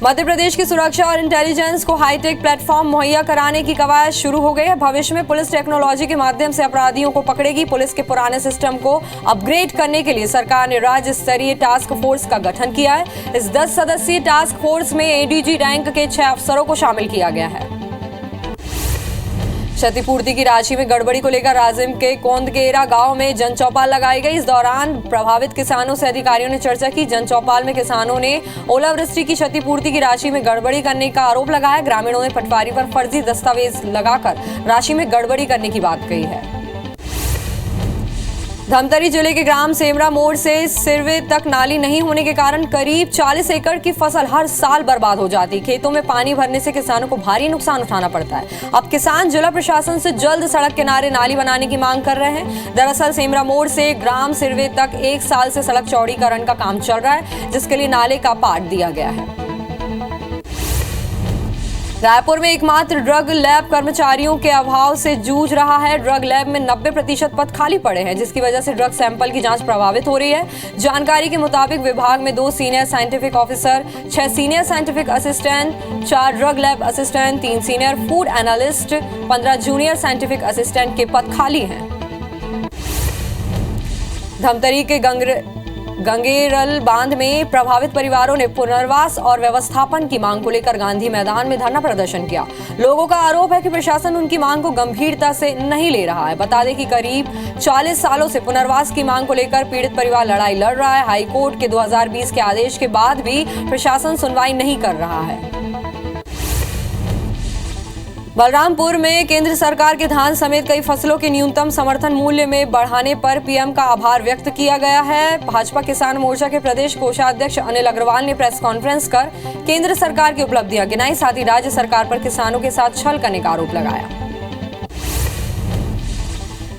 मध्य प्रदेश की सुरक्षा और इंटेलिजेंस को हाईटेक प्लेटफॉर्म मुहैया कराने की कवायद शुरू हो गई है। भविष्य में पुलिस टेक्नोलॉजी के माध्यम से अपराधियों को पकड़ेगी। पुलिस के पुराने सिस्टम को अपग्रेड करने के लिए सरकार ने राज्य स्तरीय टास्क फोर्स का गठन किया है। इस 10 सदस्यीय टास्क फोर्स में एडीजी रैंक के 6 अफसरों को शामिल किया गया है। क्षतिपूर्ति की राशि में गड़बड़ी को लेकर राजिम के कोंदकेरा गांव में जन चौपाल लगाई गई। इस दौरान प्रभावित किसानों से अधिकारियों ने चर्चा की। जन चौपाल में किसानों ने ओलावृष्टि की क्षतिपूर्ति की राशि में गड़बड़ी करने का आरोप लगाया। ग्रामीणों ने पटवारी पर फर्जी दस्तावेज लगाकर राशि में गड़बड़ी करने की बात कही है। धमतरी जिले के ग्राम सेमरा मोड़ से सिरवे तक नाली नहीं होने के कारण करीब 40 एकड़ की फसल हर साल बर्बाद हो जाती। खेतों में पानी भरने से किसानों को भारी नुकसान उठाना पड़ता है। अब किसान जिला प्रशासन से जल्द सड़क किनारे नाली बनाने की मांग कर रहे हैं। दरअसल सेमरा मोड़ से ग्राम सिरवे तक 1 साल से सड़क चौड़ीकरण का काम चल रहा है, जिसके लिए नाले का पाट दिया गया है। रायपुर में एकमात्र ड्रग लैब कर्मचारियों के अभाव से जूझ रहा है। ड्रग लैब में 90% पद खाली पड़े हैं, जिसकी वजह से ड्रग सैंपल की जांच प्रभावित हो रही है। जानकारी के मुताबिक विभाग में 2 senior scientific officer, 6 senior scientific assistant, 4 drug lab assistant, 3 senior food analyst, 15 junior scientific assistant के पद खाली हैं। धमतरी के गंगेरल बांध में प्रभावित परिवारों ने पुनर्वास और व्यवस्थापन की मांग को लेकर गांधी मैदान में धरना प्रदर्शन किया। लोगों का आरोप है कि प्रशासन उनकी मांग को गंभीरता से नहीं ले रहा है। बता दें कि करीब 40 सालों से पुनर्वास की मांग को लेकर पीड़ित परिवार लड़ाई लड़ रहा है। हाईकोर्ट के 2020 के आदेश के बाद भी प्रशासन सुनवाई नहीं कर रहा है। बलरामपुर में केंद्र सरकार के धान समेत कई फसलों के न्यूनतम समर्थन मूल्य में बढ़ाने पर पीएम का आभार व्यक्त किया गया है। भाजपा किसान मोर्चा के प्रदेश कोषाध्यक्ष अनिल अग्रवाल ने प्रेस कॉन्फ्रेंस कर केंद्र सरकार की उपलब्धियां गिनाई, साथ ही राज्य सरकार पर किसानों के साथ छल करने का आरोप लगाया।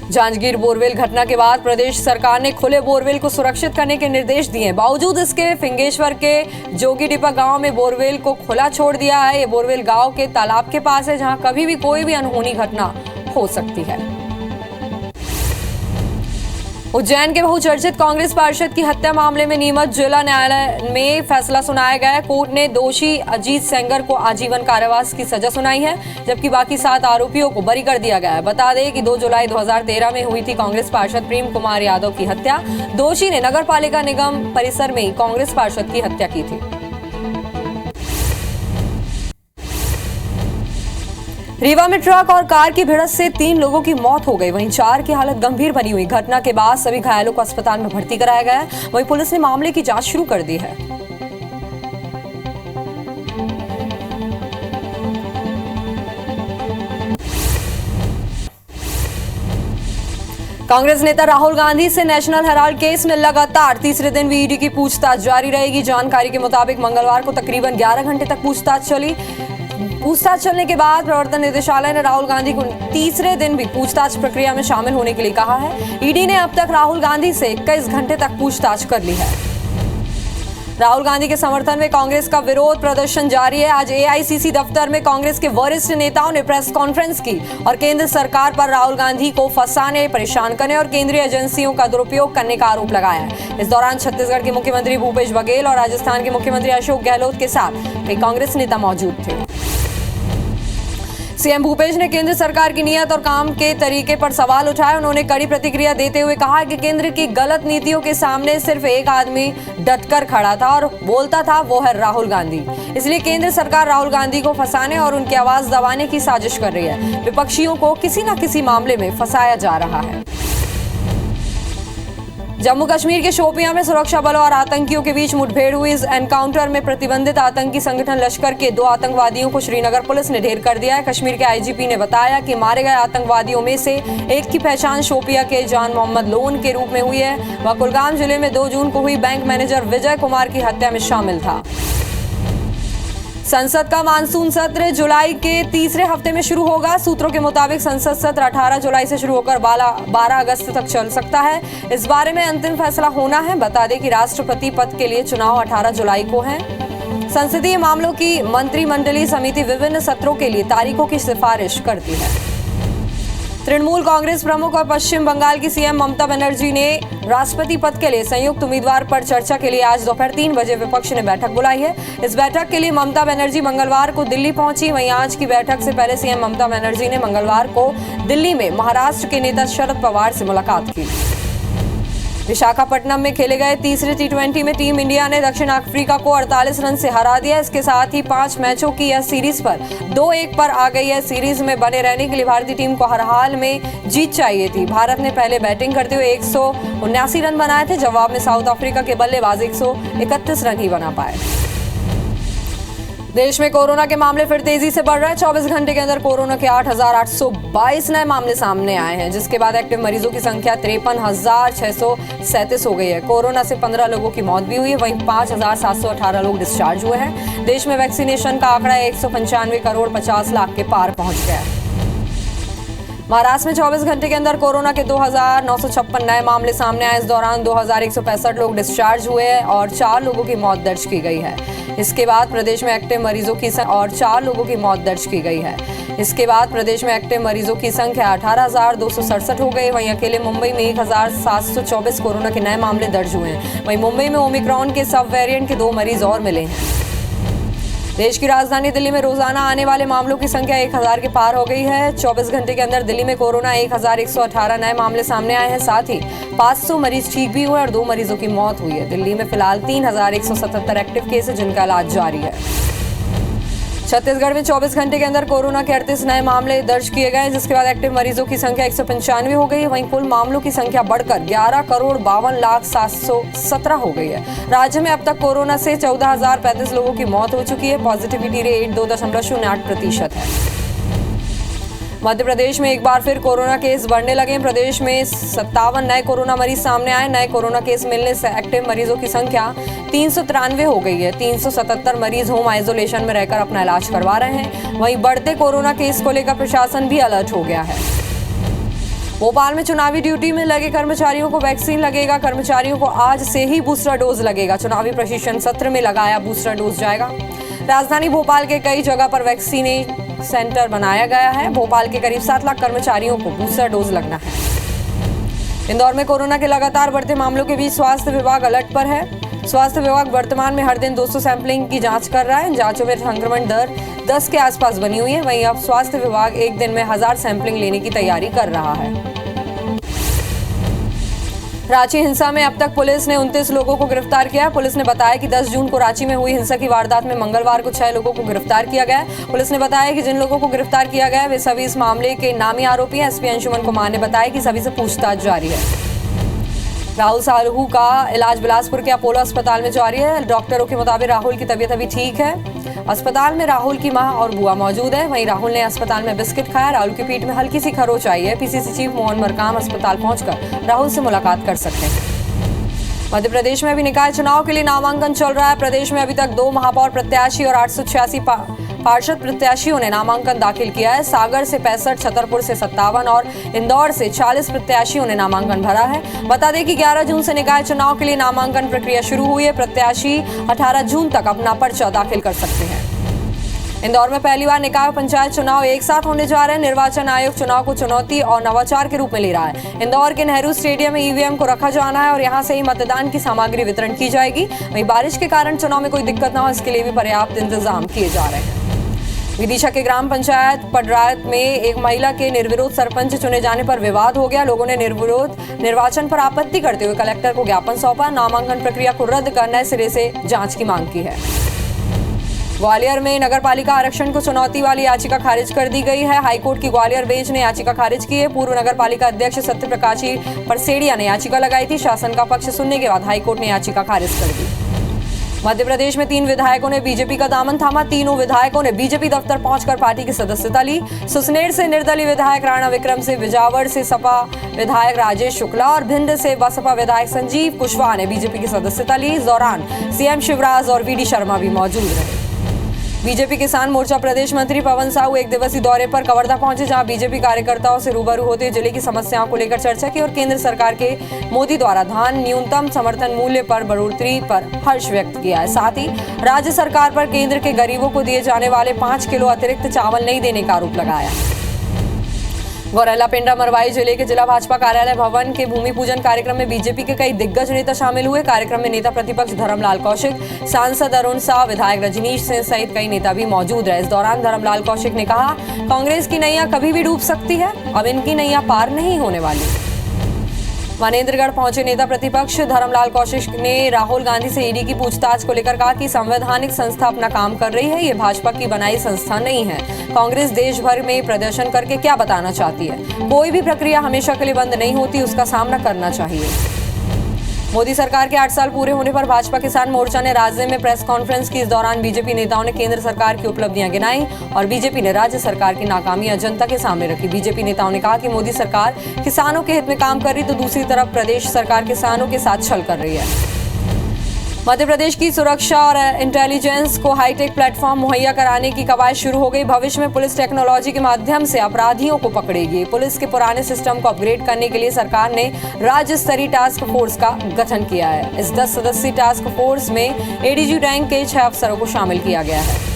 जांजगीर बोरवेल घटना के बाद प्रदेश सरकार ने खुले बोरवेल को सुरक्षित करने के निर्देश दिए। बावजूद इसके फिंगेश्वर के जोगीडिपा गांव में बोरवेल को खुला छोड़ दिया है। ये बोरवेल गांव के तालाब के पास है, जहां कभी भी कोई भी अनहोनी घटना हो सकती है। उज्जैन के बहुचर्चित कांग्रेस पार्षद की हत्या मामले में नीमच जिला न्यायालय में फैसला सुनाया गया है। कोर्ट ने दोषी अजीत सेंगर को आजीवन कारावास की सजा सुनाई है, जबकि बाकी 7 आरोपियों को बरी कर दिया गया है। बता दें कि 2 जुलाई 2013 में हुई थी कांग्रेस पार्षद प्रेम कुमार यादव की हत्या। दोषी ने नगरपालिका निगम परिसर में ही कांग्रेस पार्षद की हत्या की थी। रीवा में ट्रक और कार की भिड़ंत से 3 लोगों की मौत हो गई, वहीं 4 की हालत गंभीर बनी हुई। घटना के बाद सभी घायलों को अस्पताल में भर्ती कराया गया है। वहीं पुलिस ने मामले की जांच शुरू कर दी है। कांग्रेस नेता राहुल गांधी से नेशनल हेराल्ड केस में लगातार तीसरे दिन भी ईडी की पूछताछ जारी रहेगी। जानकारी के मुताबिक मंगलवार को तकरीबन 11 घंटे तक पूछताछ चली। पूछताछ चलने के बाद प्रवर्तन निदेशालय ने राहुल गांधी को तीसरे दिन भी पूछताछ प्रक्रिया में शामिल होने के लिए कहा है। ईडी ने अब तक राहुल गांधी से 21 घंटे तक पूछताछ कर ली है। राहुल गांधी के समर्थन में कांग्रेस का विरोध प्रदर्शन जारी है। आज एआईसीसी दफ्तर में कांग्रेस के वरिष्ठ नेताओं ने प्रेस कॉन्फ्रेंस की और केंद्र सरकार पर राहुल गांधी को फंसाने, परेशान करने और केंद्रीय एजेंसियों का दुरुपयोग करने का आरोप लगाया है। इस दौरान छत्तीसगढ़ के मुख्यमंत्री भूपेश बघेल और राजस्थान के मुख्यमंत्री अशोक गहलोत के साथ कई कांग्रेस नेता मौजूद थे। सीएम भूपेश ने केंद्र सरकार की नीयत और काम के तरीके पर सवाल उठाए। उन्होंने कड़ी प्रतिक्रिया देते हुए कहा कि केंद्र की गलत नीतियों के सामने सिर्फ एक आदमी डटकर खड़ा था और बोलता था, वो है राहुल गांधी। इसलिए केंद्र सरकार राहुल गांधी को फंसाने और उनकी आवाज दबाने की साजिश कर रही है। विपक्षियों को किसी न किसी मामले में फंसाया जा रहा है। जम्मू कश्मीर के शोपियां में सुरक्षा बलों और आतंकियों के बीच मुठभेड़ हुई। इस एनकाउंटर में प्रतिबंधित आतंकी संगठन लश्कर के 2 आतंकवादियों को श्रीनगर पुलिस ने ढेर कर दिया है। कश्मीर के आईजीपी ने बताया कि मारे गए आतंकवादियों में से एक की पहचान शोपिया के जान मोहम्मद लोन के रूप में हुई है। वह कुलगाम जिले में 2 जून को हुई बैंक मैनेजर विजय कुमार की हत्या में शामिल था। संसद का मानसून सत्र जुलाई के तीसरे हफ्ते में शुरू होगा। सूत्रों के मुताबिक संसद सत्र 18 जुलाई से शुरू होकर 12 अगस्त तक चल सकता है। इस बारे में अंतिम फैसला होना है। बता दें कि राष्ट्रपति पद के लिए चुनाव 18 जुलाई को है। संसदीय मामलों की मंत्रिमंडलीय समिति विभिन्न सत्रों के लिए तारीखों की सिफारिश करती है। तृणमूल कांग्रेस प्रमुख और पश्चिम बंगाल की सीएम ममता बनर्जी ने राष्ट्रपति पद के लिए संयुक्त उम्मीदवार पर चर्चा के लिए आज दोपहर 3 बजे विपक्ष ने बैठक बुलाई है। इस बैठक के लिए ममता बनर्जी मंगलवार को दिल्ली पहुंची। वहीं आज की बैठक से पहले सीएम ममता बनर्जी ने मंगलवार को दिल्ली में महाराष्ट्र के नेता शरद पवार से मुलाकात की। विशाखापट्टनम में खेले गए तीसरे टी20 में टीम इंडिया ने दक्षिण अफ्रीका को 48 रन से हरा दिया। इसके साथ ही 5 मैचों की यह सीरीज पर 2-1 पर आ गई है। सीरीज में बने रहने के लिए भारतीय टीम को हर हाल में जीत चाहिए थी। भारत ने पहले बैटिंग करते हुए 179 रन बनाए थे। जवाब में साउथ अफ्रीका के बल्लेबाज 131 रन ही बना पाए। देश में कोरोना के मामले फिर तेजी से बढ़ रहे हैं। 24 घंटे के अंदर कोरोना के 8,822 नए मामले सामने आए हैं, जिसके बाद एक्टिव मरीजों की संख्या 53,637 हो गई है। कोरोना से 15 लोगों की मौत भी हुई है। वहीं 5,718 लोग डिस्चार्ज हुए हैं। देश में वैक्सीनेशन का आंकड़ा 195 करोड़ 50 लाख के पार पहुंच गया है। महाराष्ट्र में 24 घंटे के अंदर कोरोना के 2,956 नए मामले सामने आए। इस दौरान 2,165 लोग डिस्चार्ज हुए हैं और 4 लोगों की मौत दर्ज की गई है। इसके बाद प्रदेश में एक्टिव मरीजों की और 4 लोगों की मौत दर्ज की गई है। इसके बाद प्रदेश में एक्टिव मरीजों की संख्या 18,267 हो गई। वहीं अकेले मुंबई में 1,724 कोरोना के नए मामले दर्ज हुए हैं। वहीं मुंबई में ओमिक्रॉन के सब वेरिएंट के 2 मरीज और मिले हैं। देश की राजधानी दिल्ली में रोजाना आने वाले मामलों की संख्या 1,000 के पार हो गई है। 24 घंटे के अंदर दिल्ली में कोरोना 1,118 नए मामले सामने आए हैं। साथ ही 500 मरीज ठीक भी हुए और 2 मरीजों की मौत हुई है। दिल्ली में फिलहाल 3,177 एक्टिव केस है, जिनका इलाज जारी है। छत्तीसगढ़ में 24 घंटे के अंदर कोरोना के 38 नए मामले दर्ज किए गए, जिसके बाद एक्टिव मरीजों की संख्या 195 हो गई है। वहीं कुल मामलों की संख्या बढ़कर 11,52,717 हो गई है। राज्य में अब तक कोरोना से 14,035 लोगों की मौत हो चुकी है। पॉजिटिविटी रेट 2.08% है। मध्य प्रदेश में एक बार फिर कोरोना केस बढ़ने लगे। प्रदेश में 57 नए कोरोना मरीज सामने आए। नए कोरोना केस मिलने से एक्टिव मरीजों की संख्या 393 हो गई है। 377 मरीज होम आइसोलेशन में रहकर अपना इलाज करवा रहे हैं। वहीं बढ़ते कोरोना केस को लेकर प्रशासन भी अलर्ट हो गया है। भोपाल में चुनावी ड्यूटी में लगे कर्मचारियों को वैक्सीन लगेगा। कर्मचारियों को आज से ही बूस्टर डोज लगेगा। चुनावी प्रशिक्षण सत्र में लगाया बूस्टर डोज जाएगा। राजधानी भोपाल के कई जगह पर वैक्सीनेशन सेंटर बनाया गया है। भोपाल के करीब 7 लाख कर्मचारियों को बूस्टर डोज लगना है। इंदौर में कोरोना के लगातार बढ़ते मामलों के बीच स्वास्थ्य विभाग अलर्ट पर है। स्वास्थ्य विभाग वर्तमान में हर दिन 200 सैंपलिंग की जांच कर रहा है। इन जांचों में संक्रमण दर 10 के आसपास बनी हुई है। वहीं अब स्वास्थ्य विभाग एक दिन में 1000 सैंपलिंग लेने की तैयारी कर रहा है। रांची हिंसा में अब तक पुलिस ने 29 लोगों को गिरफ्तार किया। पुलिस ने बताया कि 10 जून को रांची में हुई हिंसा की वारदात में मंगलवार को 6 लोगों को गिरफ्तार किया गया है। पुलिस ने बताया कि जिन लोगों को गिरफ्तार किया गया है वे सभी इस मामले के नामी आरोपी हैं। एसपी अंशुमन कुमार ने बताया कि सभी से पूछताछ जारी है। राहुल साहू का इलाज बिलासपुर के अपोलो अस्पताल में जारी है। डॉक्टरों के मुताबिक राहुल की तबीयत अभी ठीक है। अस्पताल में राहुल की मां और बुआ मौजूद है। वहीं राहुल ने अस्पताल में बिस्किट खाया। राहुल की पीठ में हल्की सी खरोंच आई है। पीसीसी चीफ मोहन मरकाम अस्पताल पहुंचकर राहुल से मुलाकात कर सकते हैं। मध्य प्रदेश में अभी निकाय चुनाव के लिए नामांकन चल रहा है। प्रदेश में अभी तक 2 महापौर प्रत्याशी और 886 पार्षद प्रत्याशियों ने नामांकन दाखिल किया है। सागर से 65, छतरपुर से 57 और इंदौर से 40 प्रत्याशियों ने नामांकन भरा है। बता दें कि 11 जून से निकाय चुनाव के लिए नामांकन प्रक्रिया शुरू हुई है। प्रत्याशी 18 जून तक अपना पर्चा दाखिल कर सकते हैं। इंदौर में पहली बार निकाय पंचायत चुनाव एक साथ होने जा रहे हैं। निर्वाचन आयोग चुनाव को चुनौती और नवाचार के रूप में ले रहा है। इंदौर के नेहरू स्टेडियम में ईवीएम को रखा जाना है और यहां से ही मतदान की सामग्री वितरण की जाएगी। वहीं बारिश के कारण चुनाव में कोई दिक्कत न हो, इसके लिए भी पर्याप्त इंतजाम किए जा रहे हैं। विदिशा के ग्राम पंचायत पडरात में एक महिला के निर्विरोध सरपंच चुने जाने पर विवाद हो गया। लोगों ने निर्विरोध निर्वाचन पर आपत्ति करते हुए कलेक्टर को ज्ञापन सौंपा। नामांकन प्रक्रिया को रद्द कर नए सिरे से जांच की मांग की है। ग्वालियर में नगरपालिका आरक्षण को चुनौती वाली याचिका खारिज कर दी गई है। हाईकोर्ट की ग्वालियर बेंच ने याचिका खारिज की है। पूर्व नगरपालिका अध्यक्ष सत्यप्रकाशी परसेड़िया ने याचिका लगाई थी। शासन का पक्ष सुनने के बाद हाईकोर्ट ने याचिका खारिज कर दी। मध्य प्रदेश में 3 विधायकों ने बीजेपी का दामन थामा। तीनों विधायकों ने बीजेपी दफ्तर पहुंचकर पार्टी की सदस्यता ली। सुसनेर से निर्दलीय विधायक राणा विक्रम से, बिजावर से सपा विधायक राजेश शुक्ला और भिंड से बसपा विधायक संजीव कुशवाहा ने बीजेपी की सदस्यता ली। इस दौरान सीएम शिवराज और वीडी शर्मा भी मौजूद रहे। बीजेपी किसान मोर्चा प्रदेश मंत्री पवन साहू एक दिवसीय दौरे पर कवर्धा पहुंचे, जहां बीजेपी कार्यकर्ताओं से रूबरू होते जिले की समस्याओं को लेकर चर्चा की और केंद्र सरकार के मोदी द्वारा धान न्यूनतम समर्थन मूल्य पर बढ़ोतरी पर हर्ष व्यक्त किया है। साथ ही राज्य सरकार पर केंद्र के गरीबों को दिए जाने वाले 5 किलो अतिरिक्त चावल नहीं देने का आरोप लगाया। गौरेला पेंड्रा मरवाई जिले के जिला भाजपा कार्यालय भवन के भूमि पूजन कार्यक्रम में बीजेपी के कई दिग्गज नेता शामिल हुए। कार्यक्रम में नेता प्रतिपक्ष धर्मलाल कौशिक, सांसद अरुण साह, विधायक रजनीश सिंह सहित कई नेता भी मौजूद रहे। इस दौरान धर्मलाल कौशिक ने कहा, कांग्रेस की नैया कभी भी डूब सकती है, अब इनकी नैया पार नहीं होने वाली। मनेंद्रगढ़ पहुंचे नेता प्रतिपक्ष धर्मलाल कौशिक ने राहुल गांधी से ईडी की पूछताछ को लेकर कहा कि संवैधानिक संस्था अपना काम कर रही है, ये भाजपा की बनाई संस्था नहीं है। कांग्रेस देश भर में प्रदर्शन करके क्या बताना चाहती है? कोई भी प्रक्रिया हमेशा के लिए बंद नहीं होती, उसका सामना करना चाहिए। मोदी सरकार के 8 साल पूरे होने पर भाजपा किसान मोर्चा ने राज्य में प्रेस कॉन्फ्रेंस की। इस दौरान बीजेपी नेताओं ने केंद्र सरकार की उपलब्धियां गिनाई और बीजेपी ने राज्य सरकार की नाकामियां जनता के सामने रखी। बीजेपी नेताओं ने कहा कि मोदी सरकार किसानों के हित में काम कर रही, तो दूसरी तरफ प्रदेश सरकार किसानों के साथ छल कर रही है। मध्य प्रदेश की सुरक्षा और इंटेलिजेंस को हाईटेक प्लेटफॉर्म मुहैया कराने की कवायद शुरू हो गई। भविष्य में पुलिस टेक्नोलॉजी के माध्यम से अपराधियों को पकड़ेगी। पुलिस के पुराने सिस्टम को अपग्रेड करने के लिए सरकार ने राज्य स्तरीय टास्क फोर्स का गठन किया है। इस 10 सदस्यीय टास्क फोर्स में एडीजी रैंक के 6 अफसरों को शामिल किया गया है।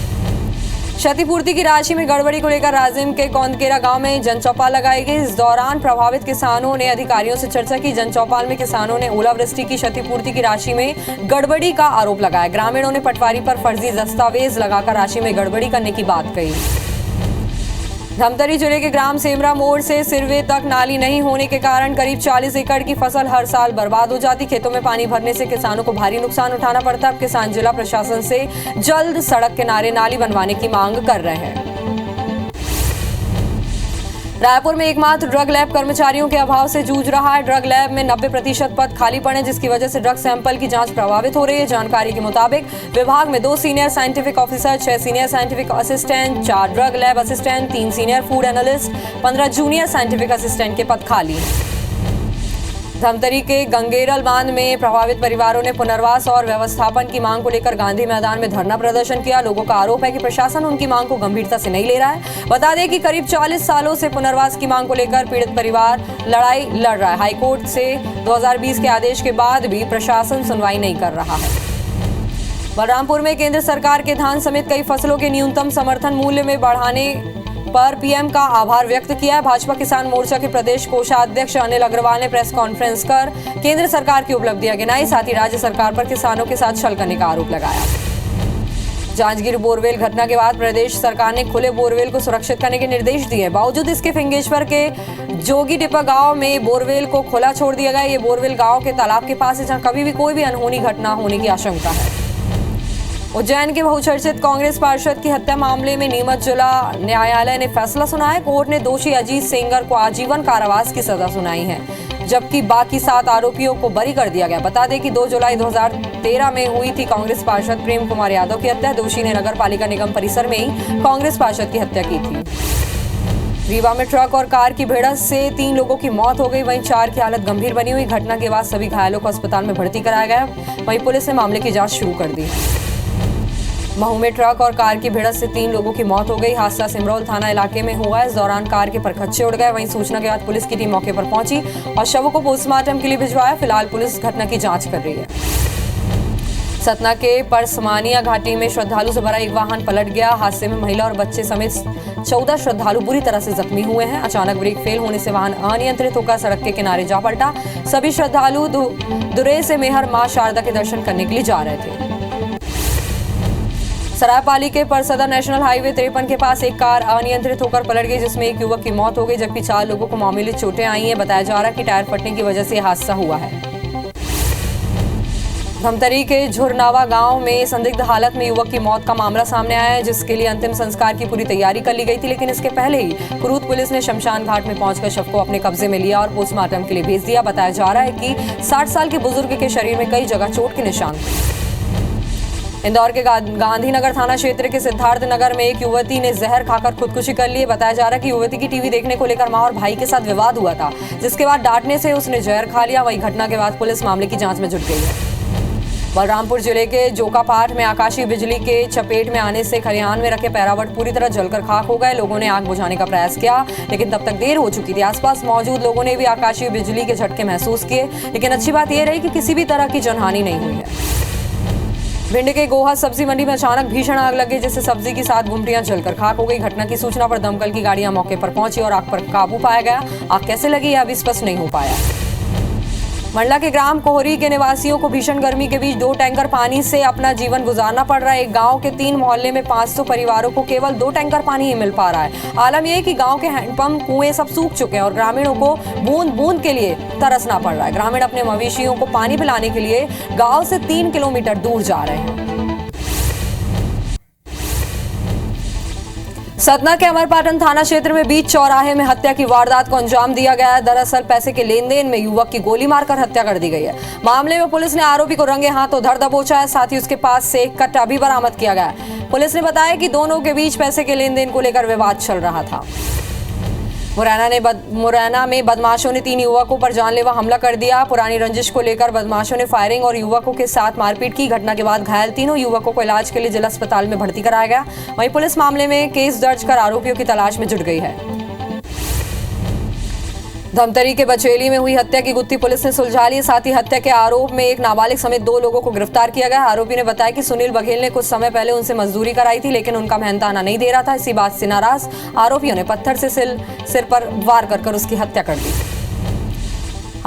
क्षतिपूर्ति की राशि में गड़बड़ी को लेकर राजिम के कौंदकेरा गांव में जनचौपाल लगाई गई। इस दौरान प्रभावित किसानों ने अधिकारियों से चर्चा की। जनचौपाल में किसानों ने ओलावृष्टि की क्षतिपूर्ति की राशि में गड़बड़ी का आरोप लगाया। ग्रामीणों ने पटवारी पर फर्जी दस्तावेज लगाकर राशि में गड़बड़ी करने की बात कही। धमतरी जिले के ग्राम सेमरा मोड़ से सिरवे तक नाली नहीं होने के कारण करीब 40 एकड़ की फसल हर साल बर्बाद हो जाती। खेतों में पानी भरने से किसानों को भारी नुकसान उठाना पड़ता। अब किसान जिला प्रशासन से जल्द सड़क किनारे नाली बनवाने की मांग कर रहे हैं। रायपुर में एकमात्र ड्रग लैब कर्मचारियों के अभाव से जूझ रहा है। ड्रग लैब में 90% पद खाली पड़े, जिसकी वजह से ड्रग सैंपल की जांच प्रभावित हो रही है। जानकारी के मुताबिक विभाग में 2 senior scientific officer, 6 senior scientific assistant, 4 drug lab assistant, 3 senior food analyst, 15 junior scientific assistant के पद खाली हैं। धमतरी के गंगेरल बांध में प्रभावित परिवारों ने पुनर्वास और व्यवस्थापन की मांग को लेकर गांधी मैदान में धरना प्रदर्शन किया। लोगों का आरोप है कि प्रशासन उनकी मांग को गंभीरता से नहीं ले रहा है। बता दें कि करीब 40 सालों से पुनर्वास की मांग को लेकर पीड़ित परिवार लड़ाई लड़ रहा है। हाईकोर्ट से 2020 के आदेश के बाद भी प्रशासन सुनवाई नहीं कर रहा है। बलरामपुर में केंद्र सरकार के धान समेत कई फसलों के न्यूनतम समर्थन मूल्य में बढ़ाने पर पीएम का आभार व्यक्त किया। भाजपा किसान मोर्चा के प्रदेश कोषाध्यक्ष अनिल अग्रवाल ने प्रेस कॉन्फ्रेंस कर केंद्र सरकार की उपलब्धियां गिनाई, साथ ही राज्य सरकार पर किसानों के साथ छल करने का आरोप लगाया। जांजगीर बोरवेल घटना के बाद प्रदेश सरकार ने खुले बोरवेल को सुरक्षित करने के निर्देश दिए। बावजूद इसके फिंगेश्वर के जोगी डिपा गांव में बोरवेल को खुला छोड़ दिया गया। ये बोरवेल गांव के तालाब के पास है, जहां कभी भी कोई भी अनहोनी घटना होने की आशंका है। उज्जैन के बहुचर्चित कांग्रेस पार्षद की हत्या मामले में नीमच जिला न्यायालय ने फैसला सुनाया। कोर्ट ने दोषी अजीत सेंगर को आजीवन कारावास की सजा सुनाई है, जबकि बाकी 7 आरोपियों को बरी कर दिया गया। बता दें कि 2 जुलाई 2013 में हुई थी कांग्रेस पार्षद प्रेम कुमार यादव की हत्या। दोषी ने नगर पालिका निगम परिसर में ही कांग्रेस पार्षद की हत्या की थी। रीवा में ट्रक और कार की भिड़ंत से 3 लोगों की मौत हो गई, वहीं 4 की हालत गंभीर बनी हुई। घटना के बाद सभी घायलों को अस्पताल में भर्ती कराया गया। वहीं पुलिस ने मामले की जांच शुरू कर दी। महू में ट्रक और कार की भिड़ंत से 3 लोगों की मौत हो गई। हादसा सिमरौल थाना इलाके में हुआ। इस दौरान कार के परखच्चे उड़ गए। वहीं सूचना के बाद पुलिस की टीम मौके पर पहुंची और शवों को पोस्टमार्टम के लिए भिजवाया। फिलहाल पुलिस घटना की जांच कर रही है। सतना के परसमानिया घाटी में श्रद्धालु से भरा एक वाहन पलट गया। हादसे में महिला और बच्चे समेत 14 श्रद्धालु बुरी तरह से जख्मी हुए हैं। अचानक ब्रेक फेल होने से वाहन अनियंत्रित होकर सड़क के किनारे जा पलटा। सभी श्रद्धालु दुरे से मेहर मां शारदा के दर्शन करने के लिए जा रहे थे। सरायपाली के परसदा नेशनल हाईवे 53 के पास एक कार अनियंत्रित होकर पलट गई, जिसमें एक युवक की मौत हो गई, जबकि 4 लोगों को मामूली चोटें आई हैं। बताया जा रहा है कि टायर फटने की वजह से यह हादसा हुआ है। धमतरी के झुरनावा गांव में संदिग्ध हालत में युवक की मौत का मामला सामने आया है, जिसके लिए अंतिम संस्कार की पूरी तैयारी कर ली गई थी। लेकिन इसके पहले ही कुरूद पुलिस ने शमशान घाट में पहुंचकर शव को अपने कब्जे में लिया और पोस्टमार्टम के लिए भेज दिया। बताया जा रहा है कि 60 साल के बुजुर्ग के शरीर में कई जगह चोट के निशान थे। इंदौर के गांधीनगर थाना क्षेत्र के सिद्धार्थ नगर में एक युवती ने जहर खाकर खुदकुशी कर ली। बताया जा रहा है कि युवती की टीवी देखने को लेकर मां और भाई के साथ विवाद हुआ था, जिसके बाद डांटने से उसने जहर खा लिया। वहीं घटना के बाद पुलिस मामले की जांच में जुट गई है। बलरामपुर जिले के जोकापाट में आकाशीय बिजली के चपेट में आने से खलिहान में रखे पैरावट पूरी तरह जलकर खाक हो गए। लोगों ने आग बुझाने का प्रयास किया, लेकिन तब तक देर हो चुकी थी। आसपास मौजूद लोगों ने भी आकाशीय बिजली के झटके महसूस किए, लेकिन अच्छी बात यह रही कि किसी भी तरह की जनहानि नहीं हुई है। भिंड के गोहा सब्जी मंडी में अचानक भीषण आग लगी, जिससे सब्जी की 7 गुमटियां जलकर खाक हो गई। घटना की सूचना पर दमकल की गाड़ियां मौके पर पहुंची और आग पर काबू पाया गया। आग कैसे लगी यह अभी स्पष्ट नहीं हो पाया। मंडला के ग्राम कोहरी के निवासियों को भीषण गर्मी के बीच 2 टैंकर पानी से अपना जीवन गुजारना पड़ रहा है। एक गांव के 3 मोहल्ले में 500 परिवारों को केवल 2 टैंकर पानी ही मिल पा रहा है। आलम यह है कि गांव के हैंडपंप कुएं सब सूख चुके हैं और ग्रामीणों को बूंद बूंद के लिए तरसना पड़ रहा है। ग्रामीण अपने मवेशियों को पानी पिलाने के लिए गांव से 3 किलोमीटर दूर जा रहे हैं। सतना के अमरपाटन थाना क्षेत्र में बीच चौराहे में हत्या की वारदात को अंजाम दिया गया है। दरअसल पैसे के लेन देन में युवक की गोली मारकर हत्या कर दी गई है। मामले में पुलिस ने आरोपी को रंगे हाथों धर दबोचा है, साथ ही उसके पास से एक कट्टा भी बरामद किया गया है। पुलिस ने बताया कि दोनों के बीच पैसे के लेन देन को लेकर विवाद चल रहा था। मुरैना में बदमाशों ने 3 युवकों पर जानलेवा हमला कर दिया। पुरानी रंजिश को लेकर बदमाशों ने फायरिंग और युवकों के साथ मारपीट की। घटना के बाद घायल तीनों युवकों को इलाज के लिए जिला अस्पताल में भर्ती कराया गया। वहीं पुलिस मामले में केस दर्ज कर आरोपियों की तलाश में जुट गई है। धमतरी के बचेली में हुई हत्या की गुत्थी पुलिस ने सुलझा ली। साथ ही हत्या के आरोप में एक नाबालिग समेत 2 लोगों को गिरफ्तार किया गया। आरोपी ने बताया कि सुनील बघेल ने कुछ समय पहले उनसे मजदूरी कराई थी, लेकिन उनका मेहनताना नहीं दे रहा था। इसी बात से नाराज आरोपियों ने पत्थर से सिर पर वार कर उसकी हत्या कर दी।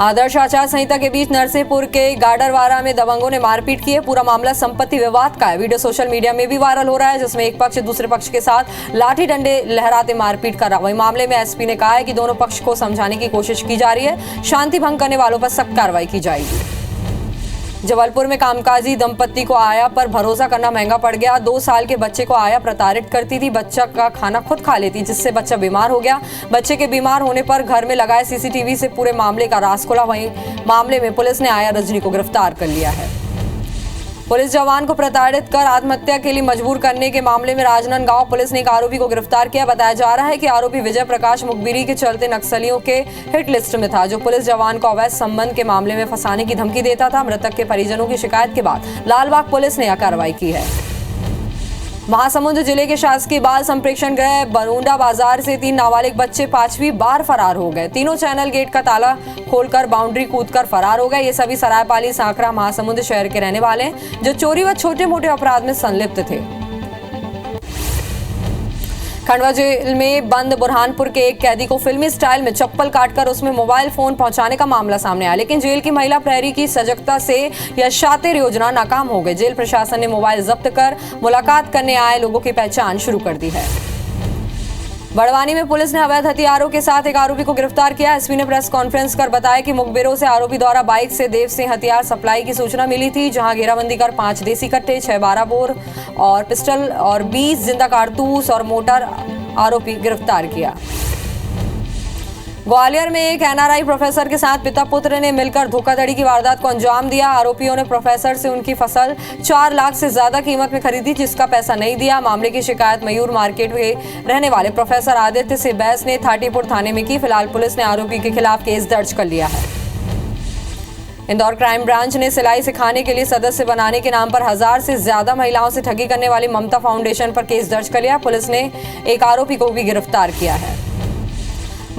आदर्श आचार संहिता के बीच नरसिंहपुर के गाडरवारा में दबंगों ने मारपीट की है। पूरा मामला संपत्ति विवाद का है। वीडियो सोशल मीडिया में भी वायरल हो रहा है, जिसमें एक पक्ष दूसरे पक्ष के साथ लाठी डंडे लहराते मारपीट कर रहा। वहीं मामले में एसपी ने कहा है कि दोनों पक्ष को समझाने की कोशिश की जा रही है। शांति भंग करने वालों पर सख्त कार्रवाई की जाएगी। जबलपुर में कामकाजी दंपत्ति को आया पर भरोसा करना महंगा पड़ गया। 2 साल के बच्चे को आया प्रताड़ित करती थी, बच्चा का खाना खुद खा लेती, जिससे बच्चा बीमार हो गया। बच्चे के बीमार होने पर घर में लगाए सीसीटीवी से पूरे मामले का राज खुला। वहीं मामले में पुलिस ने आया रजनी को गिरफ्तार कर लिया है। पुलिस जवान को प्रताड़ित कर आत्महत्या के लिए मजबूर करने के मामले में राजनांदगांव पुलिस ने एक आरोपी को गिरफ्तार किया। बताया जा रहा है कि आरोपी विजय प्रकाश मुखबिरी के चलते नक्सलियों के हिट लिस्ट में था, जो पुलिस जवान को अवैध संबंध के मामले में फंसाने की धमकी देता था। मृतक के परिजनों की शिकायत के बाद लालबाग पुलिस ने यह कार्रवाई की है। महासमुंद जिले के शासकीय बाल संप्रेक्षण गृह बरूंडा बाजार से 3 नाबालिग बच्चे 5वीं बार फरार हो गए। तीनों चैनल गेट का ताला खोलकर बाउंड्री कूदकर फरार हो गए। ये सभी सरायपाली सांकरा महासमुंद शहर के रहने वाले हैं, जो चोरी व छोटे मोटे अपराध में संलिप्त थे। खंडवा जेल में बंद बुरहानपुर के एक कैदी को फिल्मी स्टाइल में चप्पल काटकर उसमें मोबाइल फोन पहुंचाने का मामला सामने आया, लेकिन जेल की महिला प्रहरी की सजगता से यह शातिर योजना नाकाम हो गई। जेल प्रशासन ने मोबाइल जब्त कर मुलाकात करने आए लोगों की पहचान शुरू कर दी है। बड़वानी में पुलिस ने अवैध हथियारों के साथ एक आरोपी को गिरफ्तार किया। एसपी ने प्रेस कॉन्फ्रेंस कर बताया कि मुखबिरों से आरोपी द्वारा बाइक से देव सिंह हथियार सप्लाई की सूचना मिली थी, जहां घेराबंदी कर 5 देसी कट्टे, 6 12 बोर और पिस्टल और 20 जिंदा कारतूस और मोटर आरोपी गिरफ्तार किया। ग्वालियर में एक एनआरआई प्रोफेसर के साथ पिता पुत्र ने मिलकर धोखाधड़ी की वारदात को अंजाम दिया। आरोपियों ने प्रोफेसर से उनकी फसल 4 लाख से ज्यादा कीमत में खरीदी, जिसका पैसा नहीं दिया। मामले की शिकायत मयूर मार्केट में रहने वाले प्रोफेसर आदित्य से बैस ने थाटीपुर थाने में की। फिलहाल पुलिस ने आरोपी के खिलाफ केस दर्ज कर लिया है। इंदौर क्राइम ब्रांच ने सिलाई सिखाने के लिए सदस्य बनाने के नाम पर 1000 से ज्यादा महिलाओं से ठगी करने वाली ममता फाउंडेशन पर केस दर्ज कर लिया। पुलिस ने एक आरोपी को भी गिरफ्तार किया है।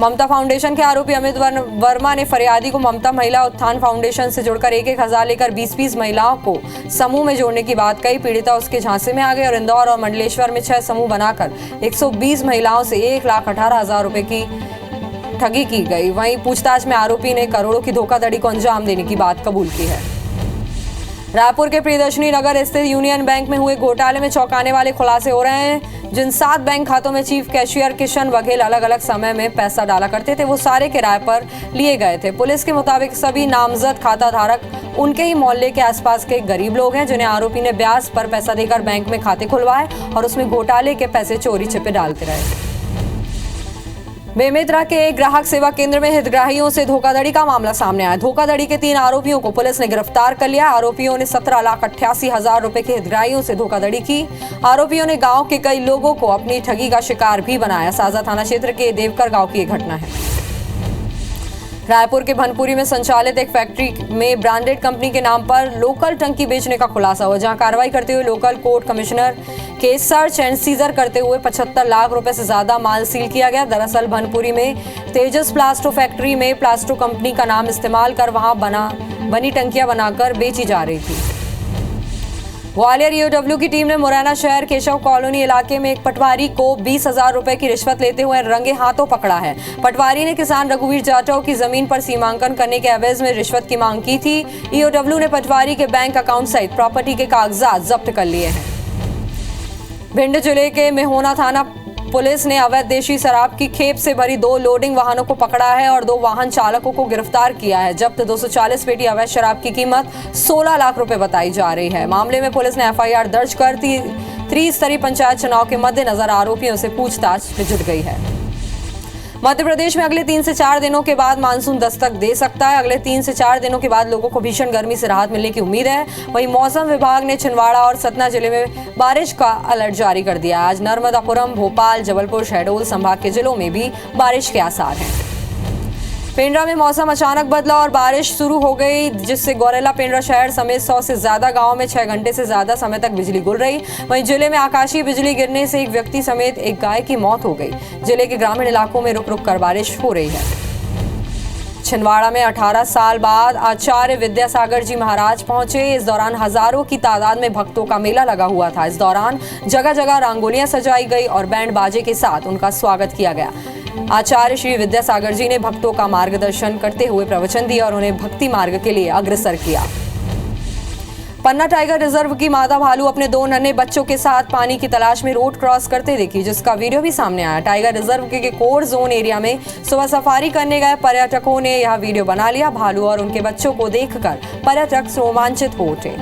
ममता फाउंडेशन के आरोपी अमित वर्मा ने फरियादी को ममता महिला उत्थान फाउंडेशन से जोड़कर 1,000 लेकर 20 महिलाओं को समूह में जोड़ने की बात कही। पीड़िता उसके झांसे में आ गई और इंदौर और मंडलेश्वर में 6 समूह बनाकर 120 महिलाओं से 1,18,000 रुपए की ठगी की गई। वहीं पूछताछ में आरोपी ने करोड़ों की धोखाधड़ी को अंजाम देने की बात कबूल की है। रायपुर के प्रियदर्शनी नगर स्थित यूनियन बैंक में हुए घोटाले में चौंकाने वाले खुलासे हो रहे हैं। जिन 7 बैंक खातों में चीफ कैशियर किशन बघेल अलग अलग समय में पैसा डाला करते थे, वो सारे किराए पर लिए गए थे। पुलिस के मुताबिक सभी नामजद खाता धारक उनके ही मोहल्ले के आसपास के गरीब लोग हैं, जिन्हें आरोपी ने ब्याज पर पैसा देकर बैंक में खाते खुलवाए और उसमें घोटाले के पैसे चोरी छिपे डालते रहे। बेमेतरा के एक ग्राहक सेवा केंद्र में हितग्राहियों से धोखाधड़ी का मामला सामने आया। धोखाधड़ी के 3 आरोपियों को पुलिस ने गिरफ्तार कर लिया। आरोपियों ने 17,88,000 रुपए के हितग्राहियों से धोखाधड़ी की। आरोपियों ने गांव के कई लोगों को अपनी ठगी का शिकार भी बनाया। साजा थाना क्षेत्र के देवकर गांव की यह घटना है। रायपुर के भनपुरी में संचालित एक फैक्ट्री में ब्रांडेड कंपनी के नाम पर लोकल टंकी बेचने का खुलासा हुआ, जहां कार्रवाई करते हुए लोकल कोर्ट कमिश्नर के सर्च एंड सीजर करते हुए 75 लाख रुपए से ज्यादा माल सील किया गया। दरअसल भनपुरी में तेजस प्लास्टो फैक्ट्री में प्लास्टो कंपनी का नाम इस्तेमाल कर वहां बनी टंकियां बनाकर बेची जा रही थी। ग्वालियर ईओडब्ल्यू की टीम ने मुरैना शहर केशव कॉलोनी इलाके में एक पटवारी को 20,000 रुपए की रिश्वत लेते हुए रंगे हाथों पकड़ा है। पटवारी ने किसान रघुवीर जाटव की जमीन पर सीमांकन करने के एवज में रिश्वत की मांग की थी। ईओडब्ल्यू ने पटवारी के बैंक अकाउंट सहित प्रॉपर्टी के कागजात जब्त कर लिए हैं। भिंड जिले के मेहोना थाना पुलिस ने अवैध देशी शराब की खेप से भरी 2 लोडिंग वाहनों को पकड़ा है और 2 वाहन चालकों को गिरफ्तार किया है। जब्त 240 पेटी अवैध शराब की कीमत 16 लाख रुपए बताई जा रही है। मामले में पुलिस ने एफआईआर दर्ज कर त्रिस्तरीय पंचायत चुनाव के मद्देनजर आरोपियों से पूछताछ में जुट गई है। मध्य प्रदेश में अगले 3 से 4 दिनों के बाद मानसून दस्तक दे सकता है। अगले 3 से 4 दिनों के बाद लोगों को भीषण गर्मी से राहत मिलने की उम्मीद है। वहीं मौसम विभाग ने छिंदवाड़ा और सतना जिले में बारिश का अलर्ट जारी कर दिया। आज नर्मदापुरम, भोपाल, जबलपुर, शहडोल संभाग के जिलों में भी बारिश के आसार हैं। पेंड्रा में मौसम अचानक बदला और बारिश शुरू हो गई, जिससे गौरेला पेंड्रा शहर समेत 100 से ज्यादा गांवों में 6 घंटे से ज्यादा समय तक बिजली गुल रही। वहीं जिले में आकाशीय बिजली गिरने से एक व्यक्ति समेत एक गाय की मौत हो गई। जिले के ग्रामीण इलाकों में रुक रुक कर बारिश हो रही है। छिंदवाड़ा में 18 साल बाद आचार्य विद्यासागर जी महाराज पहुंचे। इस दौरान हजारों की तादाद में भक्तों का मेला लगा हुआ था। इस दौरान जगह जगह रंगोलियां सजाई गई और बैंड बाजे के साथ उनका स्वागत किया गया। आचार्य श्री विद्यासागर जी ने भक्तों का मार्गदर्शन करते हुए प्रवचन दिया और उन्हें भक्ति मार्ग के लिए अग्रसर किया। पन्ना टाइगर रिजर्व की मादा भालू अपने 2 नन्हे बच्चों के साथ पानी की तलाश में रोड क्रॉस करते दिखी, जिसका वीडियो भी सामने आया। टाइगर रिजर्व के कोर जोन एरिया में सुबह सफारी करने गए पर्यटकों ने यह वीडियो बना लिया। भालू और उनके बच्चों को देखकर पर्यटक रोमांचित हो उठे।